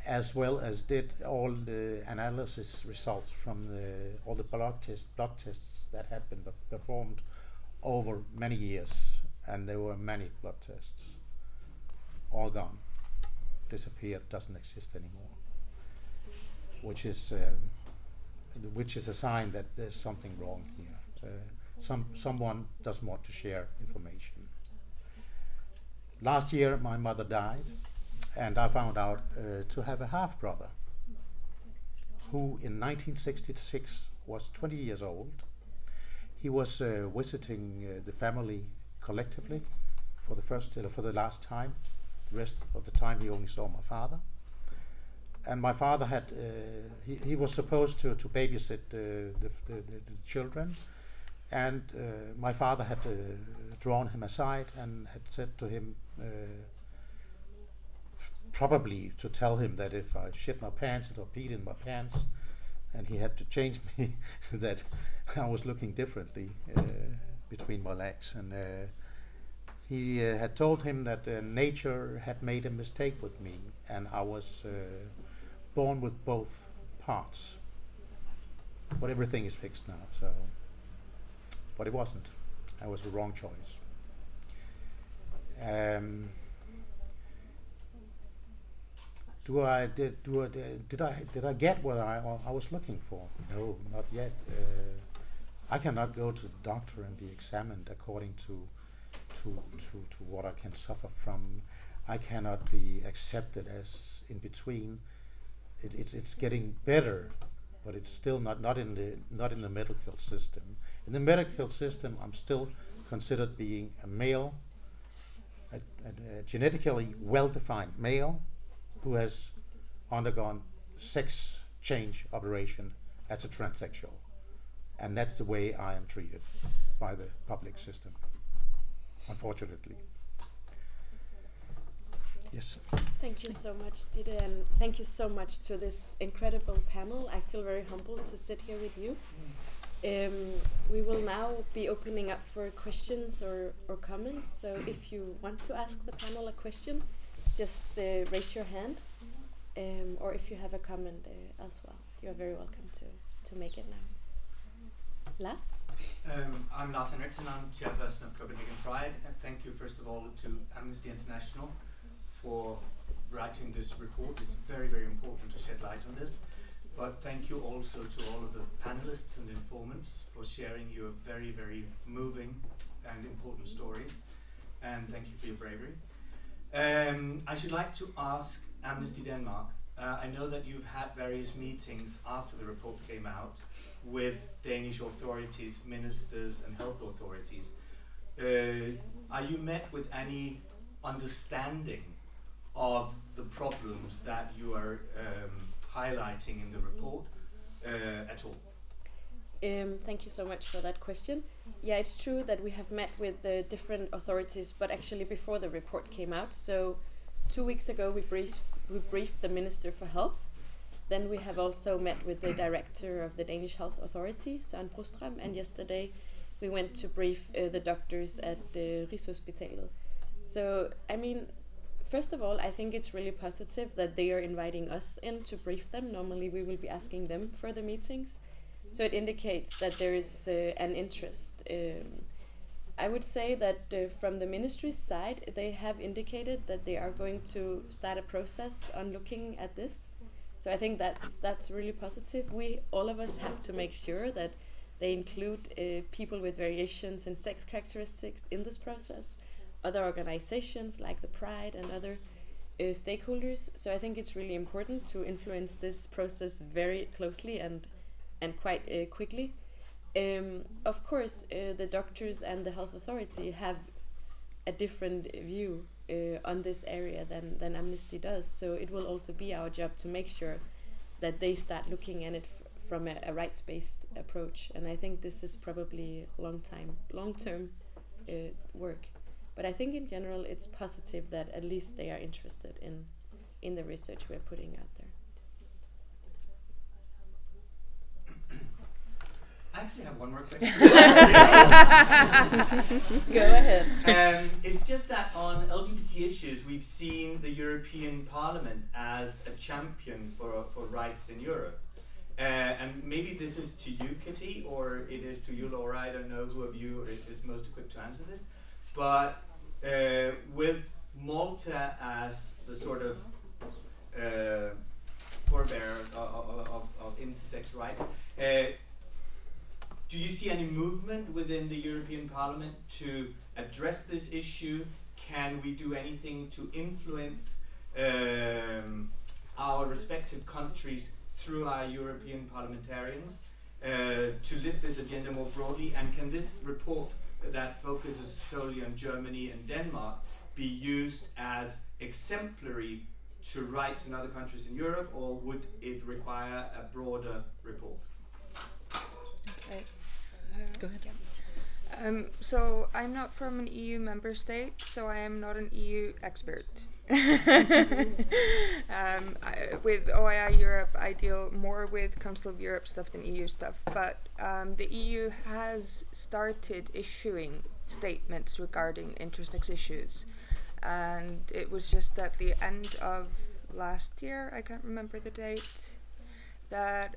as well as did all the analysis results from all the blood tests that had been performed over many years, and there were many blood tests, all gone, disappeared, doesn't exist anymore, which is a sign that there's something wrong here. Someone doesn't want to share information. Last year my mother died, and I found out to have a half-brother who in 1966 was 20 years old. He was visiting the family collectively for the last time. The rest of the time he only saw my father. And my father had he was supposed to babysit the children, and my father had drawn him aside and had said to him, probably to tell him that if I shit my pants or peed in my pants, and he had to change me, that I was looking differently between my legs. And he had told him that nature had made a mistake with me, and I was born with both parts. But everything is fixed now, so. But it wasn't. That was the wrong choice. Did I get what I was looking for? No, not yet. I cannot go to the doctor and be examined according to what I can suffer from. I cannot be accepted as in between. It's getting better, but it's still not in the medical system. In the medical system, I'm still considered being a male, a genetically well-defined male who has undergone sex change operation as a transsexual, and that's the way I am treated by the public system, unfortunately. Yes. Thank you so much, Ditte, and thank you so much to this incredible panel. I feel very humbled to sit here with you. We will now be opening up for questions or comments, so if you want to ask the panel a question, just raise your hand, or if you have a comment as well, you're very welcome to make it now. Lars? I'm Lars Henriksen, I'm chairperson of Copenhagen Pride, and thank you first of all to Amnesty International for writing this report. It's very, very important to shed light on this. But thank you also to all of the panelists and informants for sharing your very, very moving and important stories. And thank you for your bravery. I should like to ask Amnesty Denmark, I know that you've had various meetings after the report came out with Danish authorities, ministers and health authorities. Are you met with any understanding of the problems that you are highlighting in the report at all? Thank you so much for that question. Yeah, it's true that we have met with the different authorities, but actually before the report came out. So 2 weeks ago we briefed the Minister for Health. Then we have also met with the Director of the Danish Health Authority, Søren Brostrøm, and yesterday we went to brief the doctors at Rigshospitalet. So, I mean, first of all, I think it's really positive that they are inviting us in to brief them. Normally we will be asking them for the meetings. So it indicates that there is an interest. I would say that from the ministry's side, they have indicated that they are going to start a process on looking at this. So I think that's really positive. All of us have to make sure that they include people with variations in sex characteristics in this process, other organizations like the Pride and other stakeholders. So I think it's really important to influence this process very closely and quite quickly. Of course, the doctors and the health authority have a different view on this area than Amnesty does. So it will also be our job to make sure that they start looking at it from a rights-based approach. And I think this is probably long-term work. But I think in general it's positive that at least they are interested in the research we're putting out there. I actually have one more question. Go ahead. It's just that on LGBT issues, we've seen the European Parliament as a champion for rights in Europe. And maybe this is to you, Kitty, or it is to you, Laura. I don't know who of you is most equipped to answer this. But with Malta as the sort of forebearer of intersex rights, do you see any movement within the European Parliament to address this issue? Can we do anything to influence our respective countries through our European parliamentarians to lift this agenda more broadly? And can this report that focuses solely on Germany and Denmark be used as exemplary to rights in other countries in Europe, or would it require a broader report? Okay. Go ahead. So I'm not from an EU member state, so I am not an EU expert. With OII Europe, I deal more with Council of Europe stuff than EU stuff, but the EU has started issuing statements regarding intersex issues, and it was just at the end of last year, I can't remember the date, that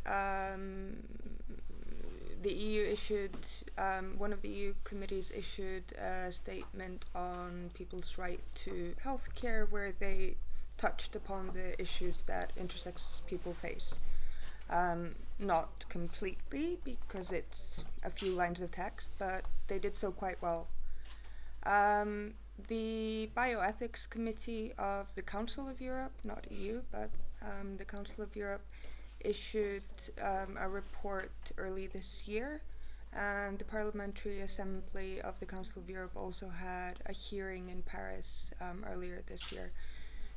the EU issued, one of the EU committees issued a statement on people's right to healthcare, where they touched upon the issues that intersex people face. Not completely, because it's a few lines of text, but they did so quite well. The Bioethics Committee of the Council of Europe, not EU, but the Council of Europe, issued a report early this year, and the Parliamentary Assembly of the Council of Europe also had a hearing in Paris earlier this year.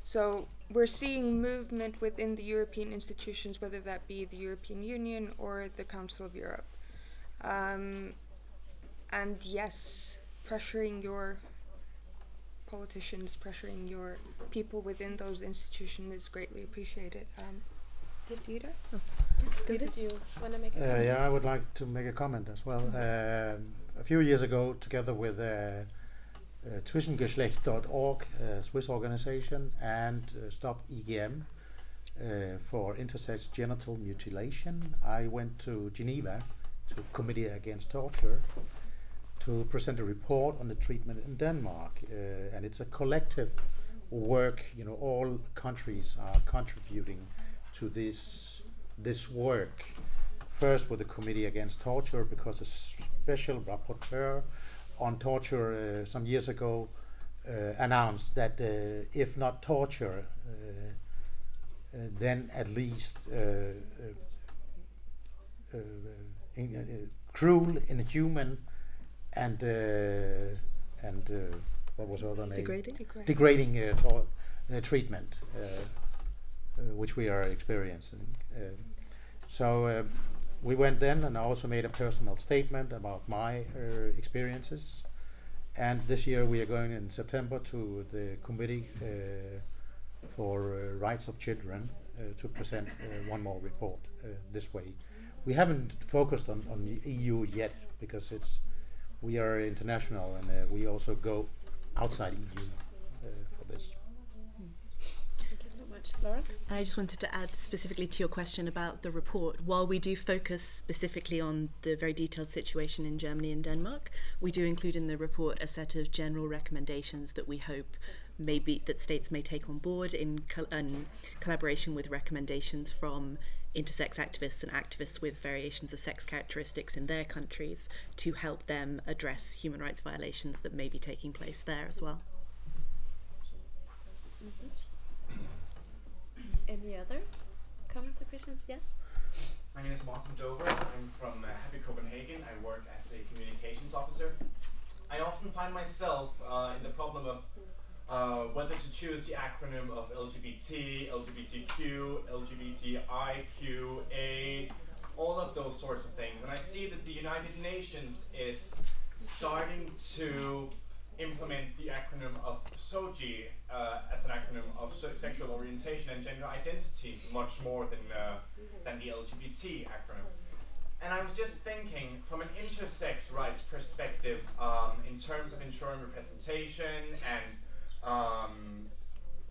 So we're seeing movement within the European institutions, whether that be the European Union or the Council of Europe. And yes, pressuring your politicians, pressuring your people within those institutions is greatly appreciated. Did you want to make a comment? Yeah, I would like to make a comment as well. A few years ago, together with Zwischengeschlecht.org, a Swiss organization, and Stop EGM for intersex genital mutilation, I went to Geneva, to Committee Against Torture, to present a report on the treatment in Denmark. And it's a collective work, you know, all countries are contributing to this work. First with the Committee Against Torture, because a special rapporteur on torture some years ago announced that if not torture, then at least cruel, inhuman, and what was the other name? Degrading treatment, which we are experiencing. So we went then, and I also made a personal statement about my experiences. And this year we are going in September to the Committee for Rights of Children to present one more report this way. We haven't focused on the EU yet, because we are international, and we also go outside EU for this. Thank you so much. Laura? I just wanted to add specifically to your question about the report. While we do focus specifically on the very detailed situation in Germany and Denmark, we do include in the report a set of general recommendations that we hope that states may take on board in collaboration with recommendations from intersex activists and activists with variations of sex characteristics in their countries, to help them address human rights violations that may be taking place there as well. Any other comments or questions? Yes? My name is Martin Dover. I'm from Happy Copenhagen. I work as a communications officer. I often find myself in the problem of whether to choose the acronym of LGBT, LGBTQ, LGBTIQA, all of those sorts of things. And I see that the United Nations is starting to implement the acronym of SOGI as an acronym of sexual orientation and gender identity much more than the LGBT acronym. And I was just thinking, from an intersex rights perspective, in terms of ensuring representation and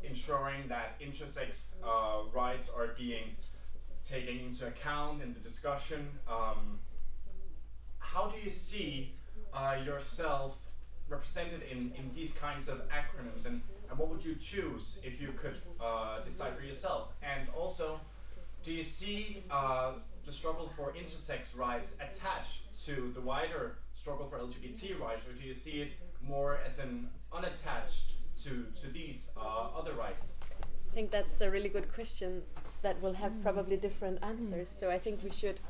ensuring that intersex rights are being taken into account in the discussion, how do you see yourself represented in these kinds of acronyms, and what would you choose if you could decide for yourself? And also, do you see the struggle for intersex rights attached to the wider struggle for LGBT rights, or do you see it more as an unattached to these other rights? I think that's a really good question that will have probably different answers. So I think we should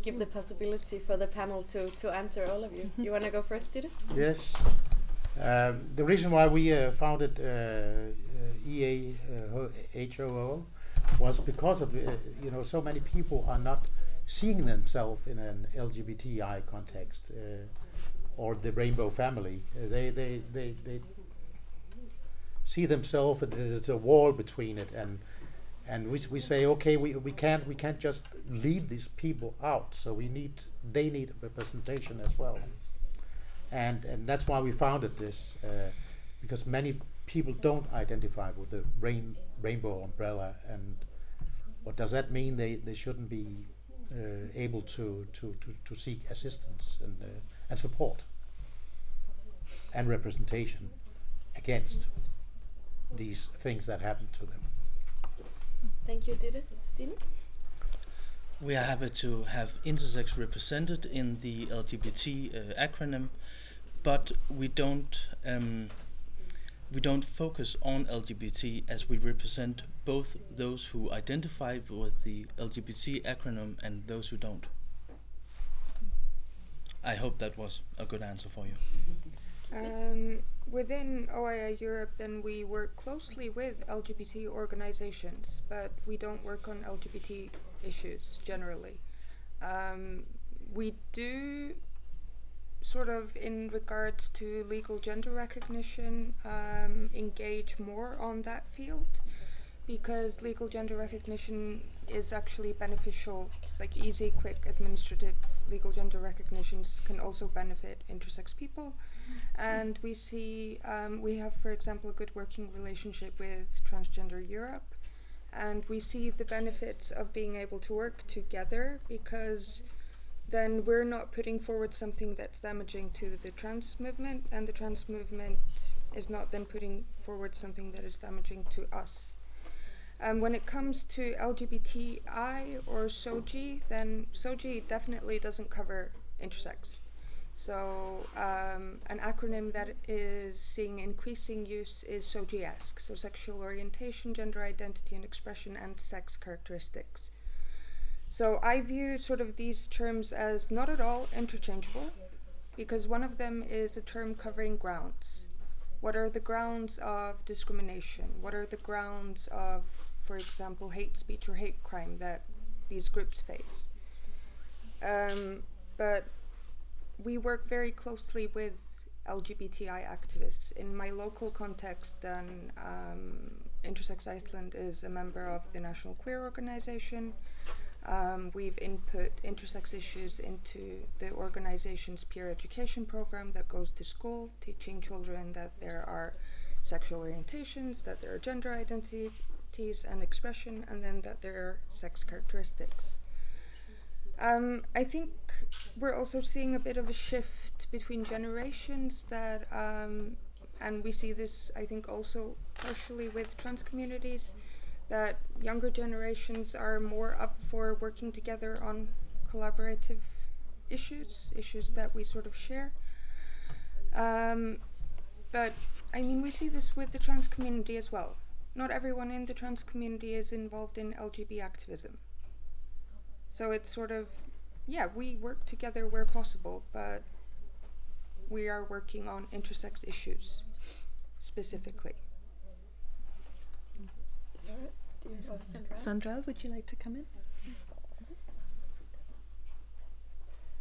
give the possibility for the panel to answer all of you. You want to go first, Dieter? Yes. The reason why we founded EAHOO was because of so many people are not seeing themselves in an LGBTI context or the rainbow family. They see themselves, and there's a wall between it, and we say, okay, we can't just leave these people out, so they need representation as well, and that's why we founded this, because many people don't identify with the rainbow umbrella, and what does that mean? They shouldn't be able to seek assistance and support and representation against these things that happen to them. Thank you, Dieter. Stine? We are happy to have intersex represented in the LGBT acronym, but we don't focus on LGBT, as we represent both those who identify with the LGBT acronym and those who don't. I hope that was a good answer for you. Within OIA Europe, then we work closely with LGBT organizations, but we don't work on LGBT issues generally. We do sort of, in regards to legal gender recognition, engage more on that field, because legal gender recognition is actually beneficial, like easy, quick, administrative legal gender recognitions can also benefit intersex people. And we see, we have, for example, a good working relationship with Transgender Europe, and we see the benefits of being able to work together, because then we're not putting forward something that's damaging to the trans movement, and the trans movement is not then putting forward something that is damaging to us. When it comes to LGBTI or SOGI, then SOGI definitely doesn't cover intersex. So an acronym that is seeing increasing use is SOGI-esque, so sexual orientation, gender identity and expression, and sex characteristics. So I view sort of these terms as not at all interchangeable, because one of them is a term covering grounds. What are the grounds of discrimination? What are the grounds of, for example, hate speech or hate crime that these groups face? But we work very closely with LGBTI activists. In my local context, then Intersex Iceland is a member of the National Queer Organization. We've input intersex issues into the organization's peer education program that goes to school, teaching children that there are sexual orientations, that there are gender identities and expression, and then that there are sex characteristics. I think we're also seeing a bit of a shift between generations that, and we see this, I think, also partially with trans communities, that younger generations are more up for working together on collaborative issues that we sort of share. But I mean, we see this with the trans community as well. Not everyone in the trans community is involved in LGBT activism. So it's sort of, yeah, we work together where possible, but we are working on intersex issues specifically. Sandra, would you like to come in?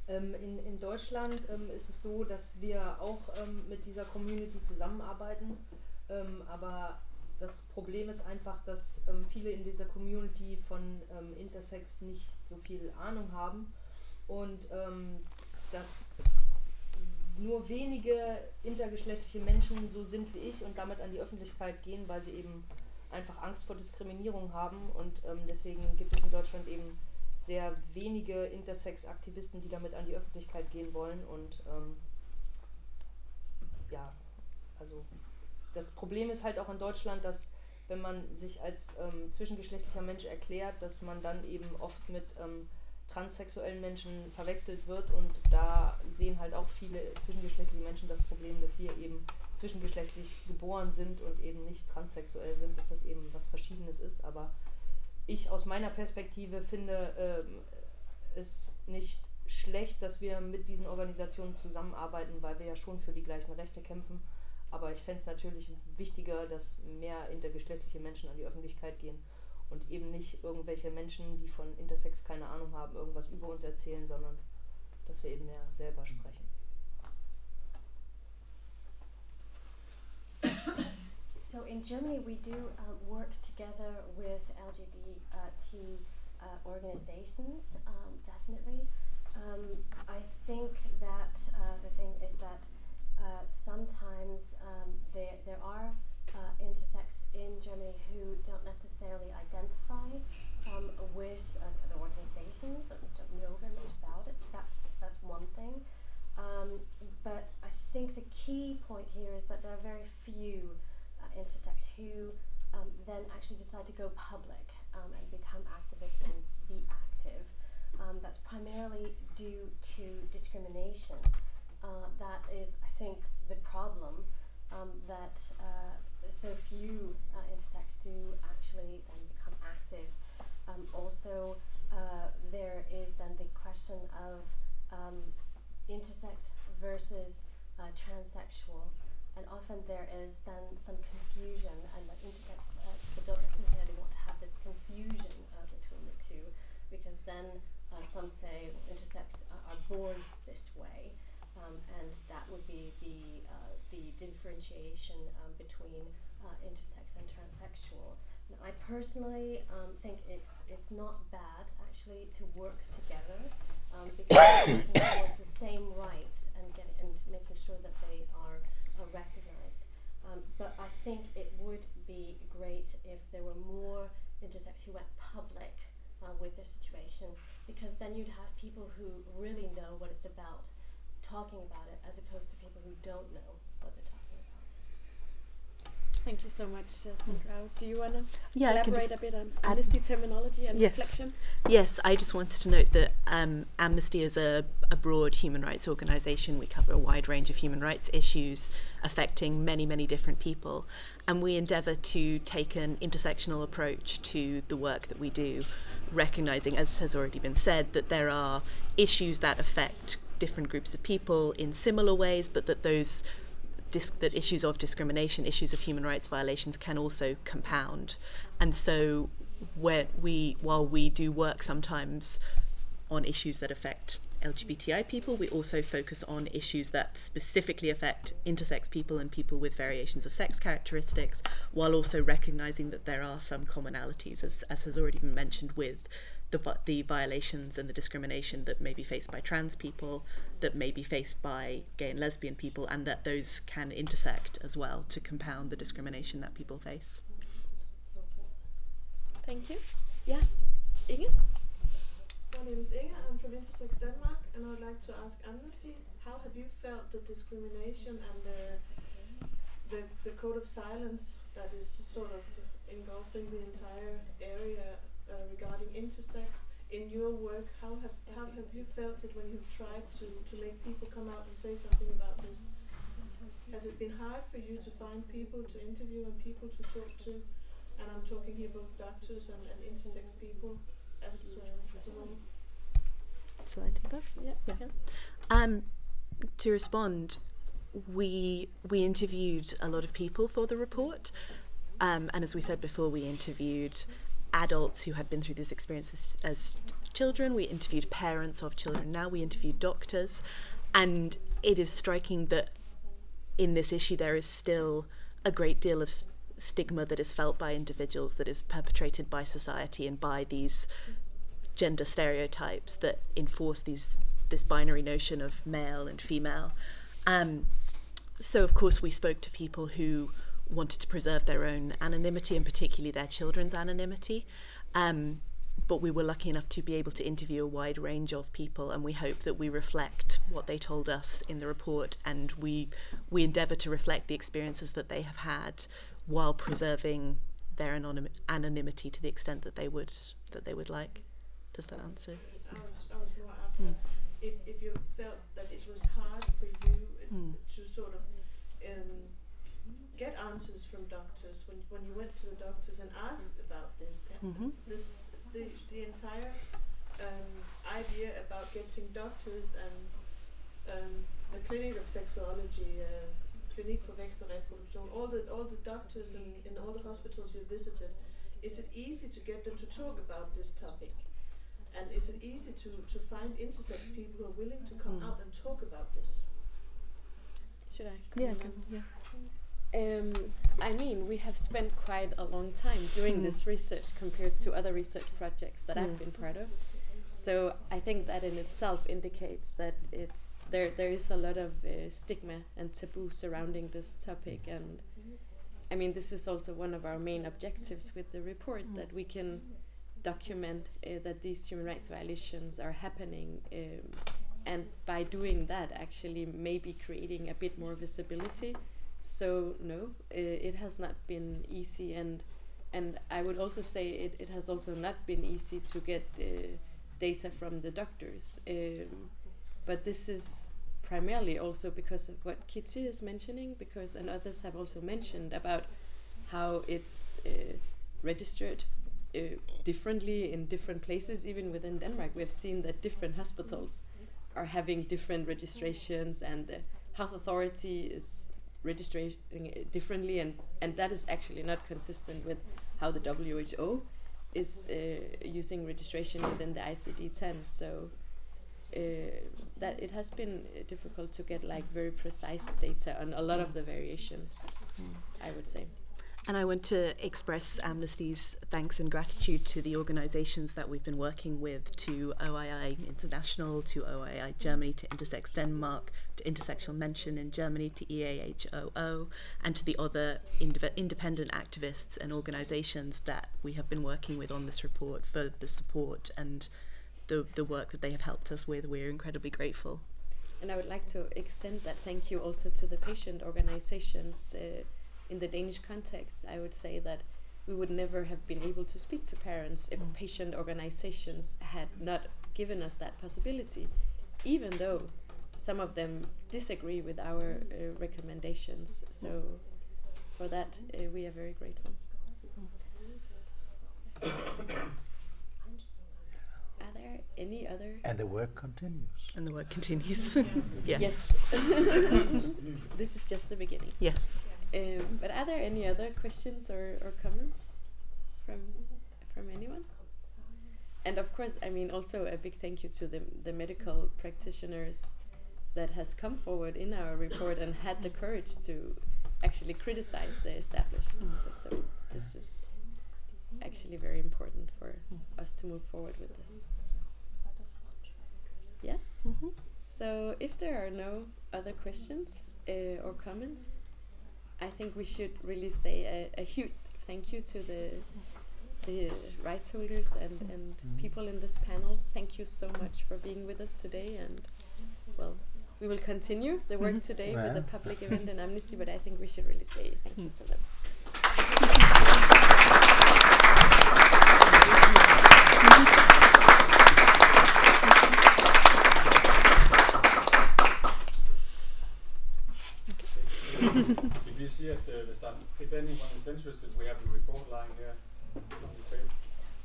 In Deutschland ist es so, dass wir auch mit dieser Community zusammenarbeiten, aber das Problem ist einfach, dass viele in dieser Community von Intersex nicht so viel Ahnung haben und dass nur wenige intergeschlechtliche Menschen so sind wie ich und damit an die Öffentlichkeit gehen, weil sie eben einfach Angst vor Diskriminierung haben und deswegen gibt es in Deutschland eben sehr wenige Intersex-Aktivisten, die damit an die Öffentlichkeit gehen wollen und ja, also das Problem ist halt auch in Deutschland, dass wenn man sich als zwischengeschlechtlicher Mensch erklärt, dass man dann eben oft mit transsexuellen Menschen verwechselt wird und da sehen halt auch viele zwischengeschlechtliche Menschen das Problem, dass wir eben zwischengeschlechtlich geboren sind und eben nicht transsexuell sind, dass das eben was Verschiedenes ist, aber ich aus meiner Perspektive finde es nicht schlecht, dass wir mit diesen Organisationen zusammenarbeiten, weil wir ja schon für die gleichen Rechte kämpfen. Aber ich fände es natürlich wichtiger, dass mehr intergeschlechtliche Menschen an die Öffentlichkeit gehen und eben nicht irgendwelche Menschen, die von Intersex keine Ahnung haben, irgendwas über uns erzählen, sondern dass wir eben mehr selber sprechen. So in Germany we do work together with LGBT organizations, definitely. I think that the thing is that sometimes there are intersex in Germany who don't necessarily identify with the organizations and don't know very much about it. That's one thing. But I think the key point here is that there are very few intersex who then actually decide to go public and become activists and be active. That's primarily due to discrimination. That is, I think, the problem that so few intersex do actually become active. Also, there is then the question of intersex versus transsexual. And often there is then some confusion, and that intersex people don't necessarily want to have this confusion between the two, because then some say intersex are born this way, and that would be the differentiation between intersex and transsexual. Now, I personally think it's not bad actually to work together because we're working towards the same rights and making sure that they are recognized. But I think it would be great if there were more intersex who went public with their situation, because then you'd have people who really know what it's about talking about it, as opposed to people who don't know what they're talking about. Thank you so much, Sandra. Do you want to Yeah, elaborate a bit on Amnesty terminology and Yes. reflections? Yes, I just wanted to note that Amnesty is a broad human rights organisation. We cover a wide range of human rights issues affecting many, many different people. And we endeavour to take an intersectional approach to the work that we do, recognising, as has already been said, that there are issues that affect different groups of people in similar ways, but that that issues of discrimination, issues of human rights violations can also compound. And so while we do work sometimes on issues that affect LGBTI people, we also focus on issues that specifically affect intersex people and people with variations of sex characteristics, while also recognising that there are some commonalities, as has already been mentioned, with the violations and the discrimination that may be faced by trans people, that may be faced by gay and lesbian people, and that those can intersect as well to compound the discrimination that people face. Thank you. Yeah, Inge? My name is Inge, I'm from Intersex Denmark, and I would like to ask Amnesty, how have you felt the discrimination and the code of silence that is sort of engulfing the entire area regarding intersex in your work? How have you felt it when you've tried to make people come out and say something about this? Has it been hard for you to find people to interview and people to talk to? And I'm talking here both doctors and intersex people as a whole. Shall I take that? Yeah. To respond, we interviewed a lot of people for the report, and as we said before, we interviewed adults who had been through these experiences as children. We interviewed parents of children. Now we interviewed doctors. And it is striking that in this issue there is still a great deal of stigma that is felt by individuals, that is perpetrated by society and by these gender stereotypes that enforce this binary notion of male and female. So of course we spoke to people who wanted to preserve their own anonymity, and particularly their children's anonymity. But we were lucky enough to be able to interview a wide range of people, and we hope that we reflect what they told us in the report, and we endeavour to reflect the experiences that they have had while preserving their anonymity to the extent that they would like. Does that answer? I was more after if you felt that it was hard for you to sort of get answers from doctors when you went to the doctors and asked about this. The entire idea about getting doctors and the clinic of sexuology, clinic for vækst og reproduktion, all the doctors in all the hospitals you visited, is it easy to get them to talk about this topic? And is it easy to find intersex people who are willing to come out and talk about this? Should I? Yeah. I mean, we have spent quite a long time doing this research compared to other research projects that I've been part of. So I think that in itself indicates that there is a lot of stigma and taboo surrounding this topic. And I mean, this is also one of our main objectives with the report, that we can document that these human rights violations are happening, and by doing that actually maybe creating a bit more visibility. So no, it has not been easy, and I would also say it has also not been easy to get data from the doctors, but this is primarily also because of what Kitty is mentioning, and others have also mentioned about how it's registered differently in different places. Even within Denmark, we have seen that different hospitals are having different registrations, and the health authority is registering it differently, and that is actually not consistent with how the WHO is using registration within the ICD-10. So that it has been difficult to get like very precise data on a lot of the variations, I would say. And I want to express Amnesty's thanks and gratitude to the organisations that we've been working with, to OII International, to OII Germany, to Intersex Denmark, to Intersexual Mention in Germany, to EAHOO, and to the other independent activists and organisations that we have been working with on this report for the support and the work that they have helped us with. We're incredibly grateful. And I would like to extend that thank you also to the patient organisations. In the Danish context, I would say that we would never have been able to speak to parents if patient organizations had not given us that possibility, even though some of them disagree with our recommendations. So for that, we are very grateful. Are there any other? And the work continues. And the work continues. Yes. Yes. This is just the beginning. Yes. But are there any other questions or comments from anyone? And of course, I mean, also a big thank you to the medical practitioners that has come forward in our report and had the courage to actually criticize the established system. This is actually very important for us to move forward with this. Yes? So if there are no other questions or comments, I think we should really say a huge thank you to the rights holders and people in this panel. Thank you so much for being with us today, and well, we will continue the work today with a public event in Amnesty, but I think we should really say thank you to them. If you see if anyone is interested, we have the report line here on the table.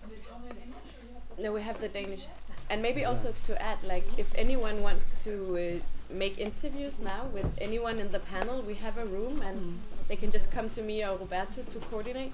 And it's only in English, or you have No, we have the Danish. And maybe also to add, like, if anyone wants to make interviews now with anyone in the panel, we have a room, and they can just come to me or Roberto to coordinate.